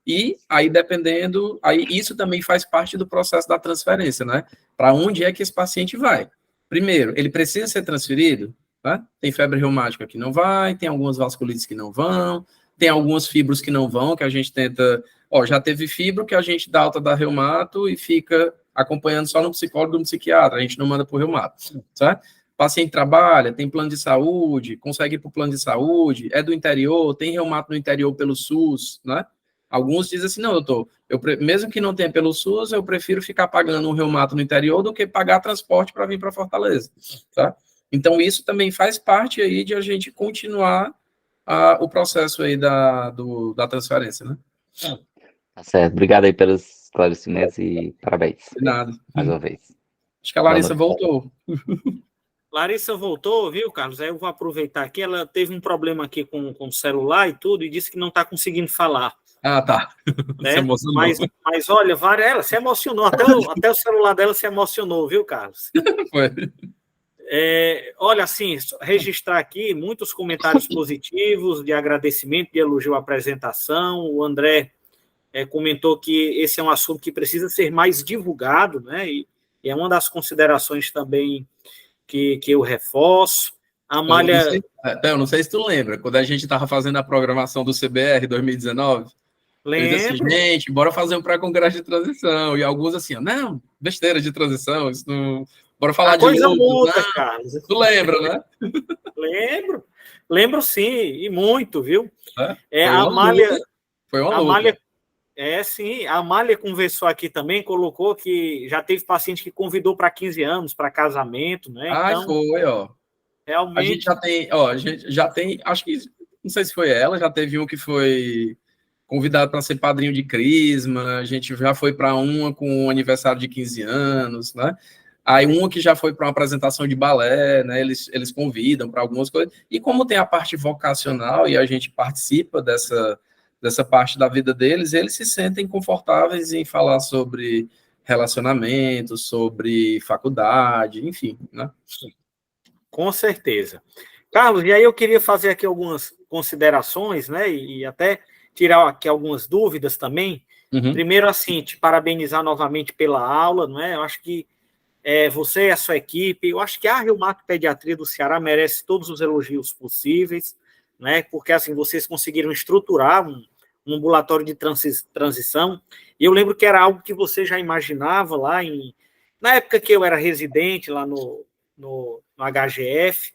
E aí, dependendo, aí isso também faz parte do processo da transferência, né? Para onde é que esse paciente vai? Primeiro, ele precisa ser transferido, né? Tem febre reumática que não vai, tem algumas vasculites que não vão, tem algumas fibros que não vão, que a gente tenta... já teve fibro que a gente dá alta da reumato e fica acompanhando só no psicólogo e no psiquiatra, a gente não manda para o reumato, certo? O paciente trabalha, tem plano de saúde, consegue ir para o plano de saúde, é do interior, tem reumato no interior pelo SUS, né? Alguns dizem assim, não, doutor, mesmo que não tenha pelo SUS, eu prefiro ficar pagando um reumato no interior do que pagar transporte para vir para Fortaleza, tá? Então, isso também faz parte aí de a gente continuar o processo aí da transferência, né? Tá certo, obrigado aí pelos esclarecimentos e parabéns. De nada. Mais uma vez. Acho que a Larissa voltou. Larissa voltou, viu, Carlos? Aí eu vou aproveitar aqui. Ela teve um problema aqui com o celular e tudo, e disse que não está conseguindo falar. Tá. Né? Se emocionou. Mas olha, ela se emocionou. Até o celular dela se emocionou, viu, Carlos? Foi. Olha, assim, registrar aqui muitos comentários positivos, de agradecimento, de elogio à apresentação. O André comentou que esse é um assunto que precisa ser mais divulgado, né? E é uma das considerações também que eu reforço. A Amália... Eu não sei se tu lembra, quando a gente estava fazendo a programação do CBR 2019, Ele disse assim, gente, bora fazer um pré-congresso de transição. E alguns assim, não, besteira de transição, isso não... Bora falar de coisa luto, muda, não. Carlos. Tu lembra, né? Lembro sim, e muito, viu? Foi A Amália... Foi uma luta. Sim, a Amália conversou aqui também, colocou que já teve paciente que convidou para 15 anos, para casamento, né? Então, foi, ó. Realmente... A gente já tem, acho que, não sei se foi ela, já teve um que foi convidado para ser padrinho de crisma, a gente já foi para uma com o aniversário de 15 anos, né? Aí uma que já foi para uma apresentação de balé, né? Eles convidam para algumas coisas. E como tem a parte vocacional e a gente participa dessa parte da vida deles, eles se sentem confortáveis em falar sobre relacionamento, sobre faculdade, enfim, né? Com certeza. Carlos, e aí eu queria fazer aqui algumas considerações, né, e até tirar aqui algumas dúvidas também. Uhum. Primeiro, assim, te parabenizar novamente pela aula, não é? Eu acho que você e a sua equipe, eu acho que a Reumatopediatria do Ceará merece todos os elogios possíveis, né? Porque, assim, vocês conseguiram estruturar um ambulatório de transição, e eu lembro que era algo que você já imaginava lá na época que eu era residente lá no HGF,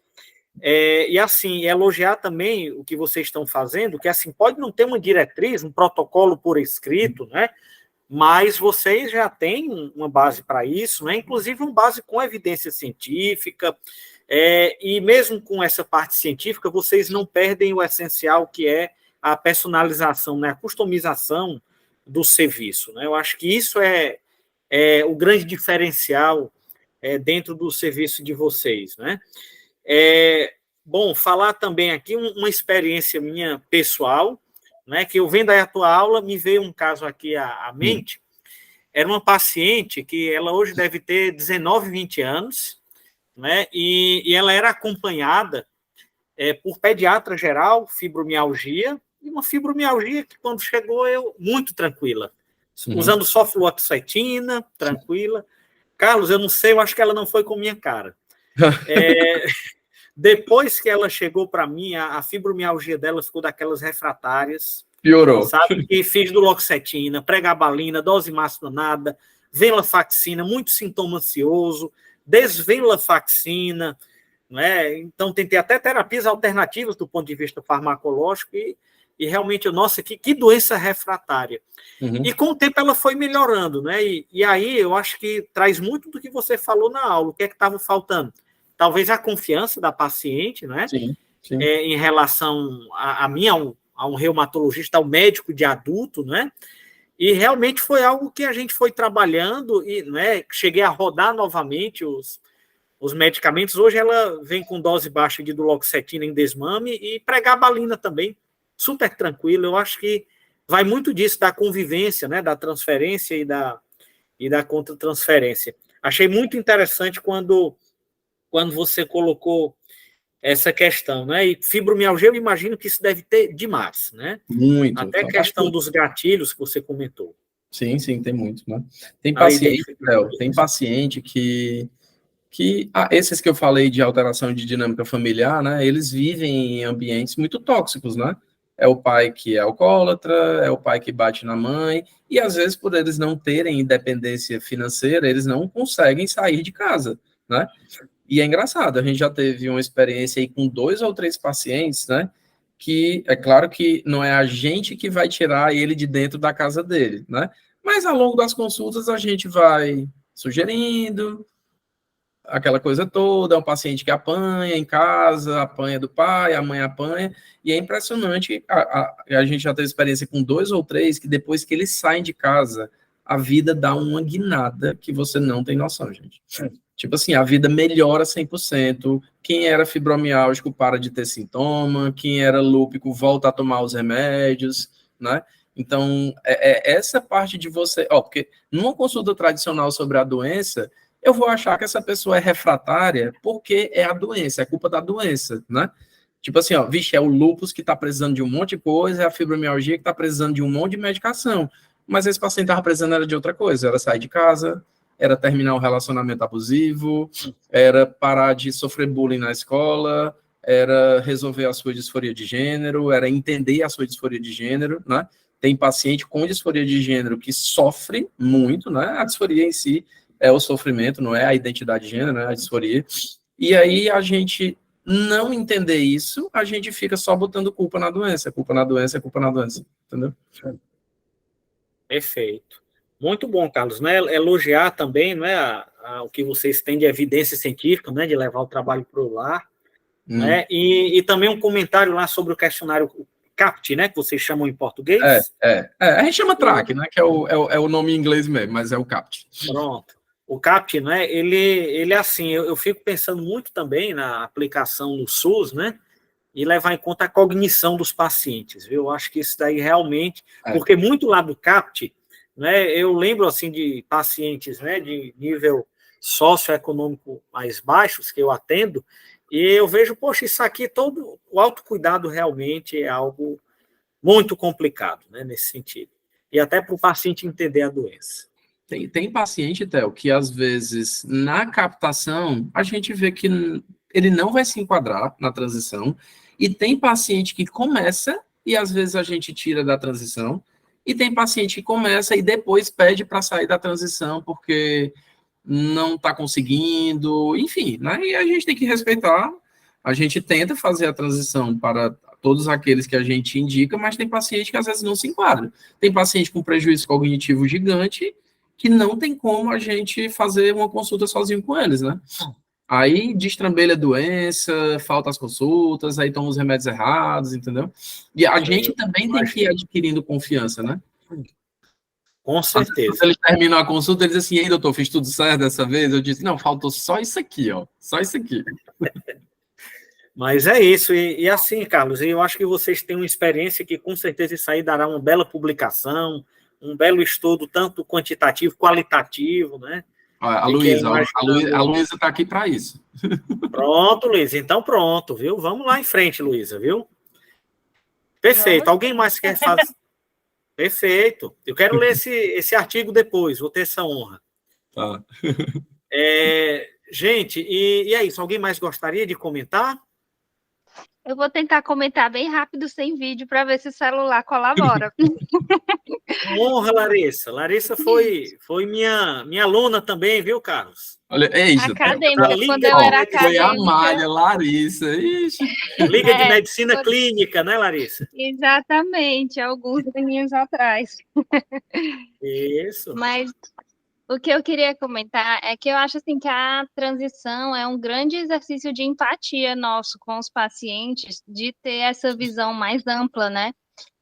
e assim, elogiar também o que vocês estão fazendo, que assim, pode não ter uma diretriz, um protocolo por escrito, né? Mas vocês já têm uma base para isso, né? Inclusive uma base com evidência científica, e mesmo com essa parte científica, vocês não perdem o essencial, que é a personalização, né? A customização do serviço, né? Eu acho que isso é o grande diferencial dentro do serviço de vocês, né? Bom, falar também aqui uma experiência minha pessoal, né, que eu vendo a tua aula, me veio um caso aqui à mente. Era uma paciente que ela hoje deve ter 19, 20 anos, né, e ela era acompanhada por pediatra geral, fibromialgia, e uma fibromialgia que quando chegou eu muito tranquila, usando só fluoxetina, tranquila. Carlos, eu não sei, eu acho que ela não foi com minha cara. Depois que ela chegou para mim, a fibromialgia dela ficou daquelas refratárias. Piorou. Sabe? Que fiz duloxetina, pregabalina, dose máxima nada, venlafaxina, muito sintoma ansioso, desvenlafaxina, né? Então tentei até terapias alternativas do ponto de vista farmacológico e realmente, nossa, que doença refratária. E com o tempo ela foi melhorando, né? E aí eu acho que traz muito do que você falou na aula, o que é que estava faltando? Talvez a confiança da paciente, né? Sim. Em relação a mim, a um reumatologista, ao médico de adulto, né? E realmente foi algo que a gente foi trabalhando e, né, cheguei a rodar novamente os medicamentos. Hoje ela vem com dose baixa de duloxetina em desmame e pregabalina também, super tranquilo. Eu acho que vai muito disso da convivência, né, da transferência e da contra-transferência. Achei muito interessante quando você colocou essa questão, né? E fibromialgia, eu imagino que isso deve ter demais, né? Muito. Até a questão dos gatilhos que você comentou. Sim, tem muito, né? Tem paciente que esses que eu falei de alteração de dinâmica familiar, né? Eles vivem em ambientes muito tóxicos, né? É o pai que é alcoólatra, é o pai que bate na mãe, e às vezes, por eles não terem independência financeira, eles não conseguem sair de casa, né? E é engraçado, a gente já teve uma experiência aí com 2 ou 3 pacientes, né? Que é claro que não é a gente que vai tirar ele de dentro da casa dele, né? Mas ao longo das consultas a gente vai sugerindo aquela coisa toda, é um paciente que apanha em casa, apanha do pai, a mãe apanha, e é impressionante, a gente já teve experiência com 2 ou 3 que depois que eles saem de casa, a vida dá uma guinada que você não tem noção, gente. Tipo assim, a vida melhora 100%, quem era fibromialgico para de ter sintoma, quem era lúpico volta a tomar os remédios, né? Então, essa parte de você... porque numa consulta tradicional sobre a doença, eu vou achar que essa pessoa é refratária porque é a doença, é culpa da doença, né? Tipo assim, vixe, é o lúpus que está precisando de um monte de coisa, é a fibromialgia que está precisando de um monte de medicação. Mas esse paciente estava precisando era de outra coisa, era sair de casa, era terminar um relacionamento abusivo, era parar de sofrer bullying na escola, era resolver a sua disforia de gênero, era entender a sua disforia de gênero, né? tem paciente com disforia de gênero que sofre muito, né? A disforia em si é o sofrimento, não é a identidade de gênero, né? A disforia. E aí a gente não entender isso, a gente fica só botando culpa na doença, culpa na doença, culpa na doença, entendeu? Perfeito. Muito bom, Carlos, né? Elogiar também, não é, o que vocês têm de evidência científica, né? De levar o trabalho para o lar, né? E também um comentário lá sobre o questionário CAPT, né? Que vocês chamam em português. A gente chama TRAC, né? Que é o nome em inglês mesmo, mas é o CAPT. Pronto. O CAPT, né? Ele é assim, eu fico pensando muito também na aplicação no SUS, né? E levar em conta a cognição dos pacientes, viu? Eu acho que isso daí realmente, porque muito lá do CAPT, né? Eu lembro assim de pacientes, né? De nível socioeconômico mais baixos que eu atendo, e eu vejo, poxa, isso aqui, todo o autocuidado realmente é algo muito complicado, né, nesse sentido. E até para o paciente entender a doença. Tem paciente, Theo, que às vezes, na captação, a gente vê que ele não vai se enquadrar na transição, e tem paciente que começa, e às vezes a gente tira da transição, e tem paciente que começa e depois pede para sair da transição, porque não está conseguindo, enfim, né? E a gente tem que respeitar, a gente tenta fazer a transição para todos aqueles que a gente indica, mas tem paciente que às vezes não se enquadra. Tem paciente com prejuízo cognitivo gigante, que não tem como a gente fazer uma consulta sozinho com eles, né? Aí destrambelha a doença, falta as consultas, aí toma os remédios errados, entendeu? E a gente também tem que ir adquirindo confiança, né? Com certeza. Quando eles terminam a consulta, eles dizem assim, ei, doutor, fiz tudo certo dessa vez? Eu disse, não, faltou só isso aqui, ó. Só isso aqui. Mas é isso. E assim, Carlos, eu acho que vocês têm uma experiência que com certeza isso aí dará uma bela publicação, um belo estudo, tanto quantitativo, qualitativo, né? A Luísa está aqui para isso. Pronto, Luísa. Então pronto, viu? Vamos lá em frente, Luísa, viu? Perfeito. Alguém mais quer fazer? Perfeito. Eu quero ler esse artigo depois, vou ter essa honra. Tá. Gente, e é isso. Alguém mais gostaria de comentar? Eu vou tentar comentar bem rápido, sem vídeo, para ver se o celular colabora. Honra, Larissa. Larissa foi minha aluna também, viu, Carlos? Olha, é isso. Acadêmica, quando eu era acadêmica. Foi a Malha, Larissa. Ixi. Liga de Medicina Clínica, né, Larissa? Exatamente, alguns aninhos atrás. Isso. Mas o que eu queria comentar é que eu acho assim que a transição é um grande exercício de empatia nosso com os pacientes, de ter essa visão mais ampla, né?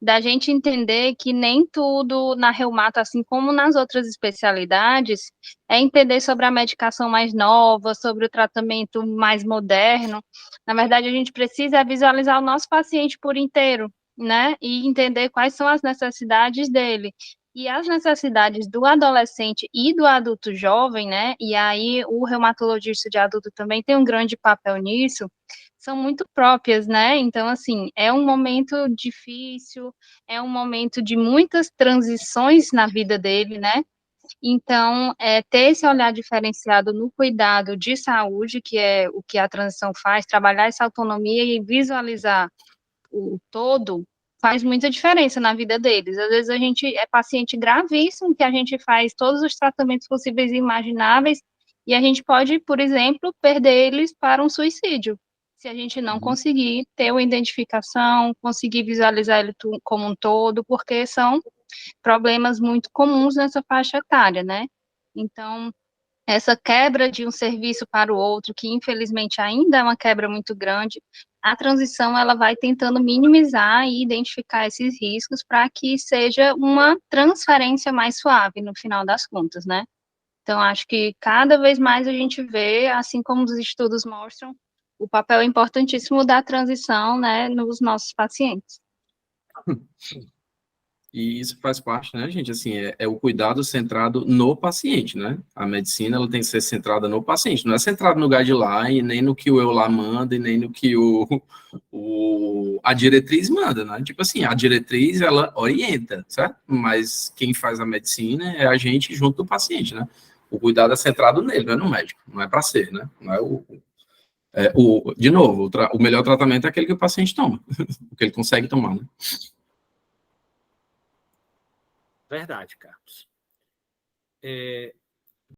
Da gente entender que nem tudo na reumato, assim como nas outras especialidades, é entender sobre a medicação mais nova, sobre o tratamento mais moderno. Na verdade, a gente precisa visualizar o nosso paciente por inteiro, né? E entender quais são as necessidades dele. E as necessidades do adolescente e do adulto jovem, né? E aí o reumatologista de adulto também tem um grande papel nisso, são muito próprias, né? Então, assim, é um momento difícil, é um momento de muitas transições na vida dele, né? Então, ter esse olhar diferenciado no cuidado de saúde, que é o que a transição faz, trabalhar essa autonomia e visualizar o todo, faz muita diferença na vida deles. Às vezes a gente é paciente gravíssimo, que a gente faz todos os tratamentos possíveis e imagináveis, e a gente pode, por exemplo, perder eles para um suicídio, se a gente não conseguir ter uma identificação, conseguir visualizar ele como um todo, porque são problemas muito comuns nessa faixa etária, né? Então, essa quebra de um serviço para o outro, que infelizmente ainda é uma quebra muito grande, a transição ela vai tentando minimizar e identificar esses riscos para que seja uma transferência mais suave no final das contas, né? Então, acho que cada vez mais a gente vê, assim como os estudos mostram, o papel importantíssimo da transição, né, nos nossos pacientes. E isso faz parte, né, gente? Assim, é o cuidado centrado no paciente, né? A medicina, ela tem que ser centrada no paciente, não é centrada no guideline, nem no que o EULA manda, e nem no que a diretriz manda, né? Tipo assim, a diretriz, ela orienta, certo? Mas quem faz a medicina é a gente junto do paciente, né? O cuidado é centrado nele, não é no médico, não é para ser, né? Não é de novo, o melhor tratamento é aquele que o paciente toma, o que ele consegue tomar, né? Verdade, Carlos.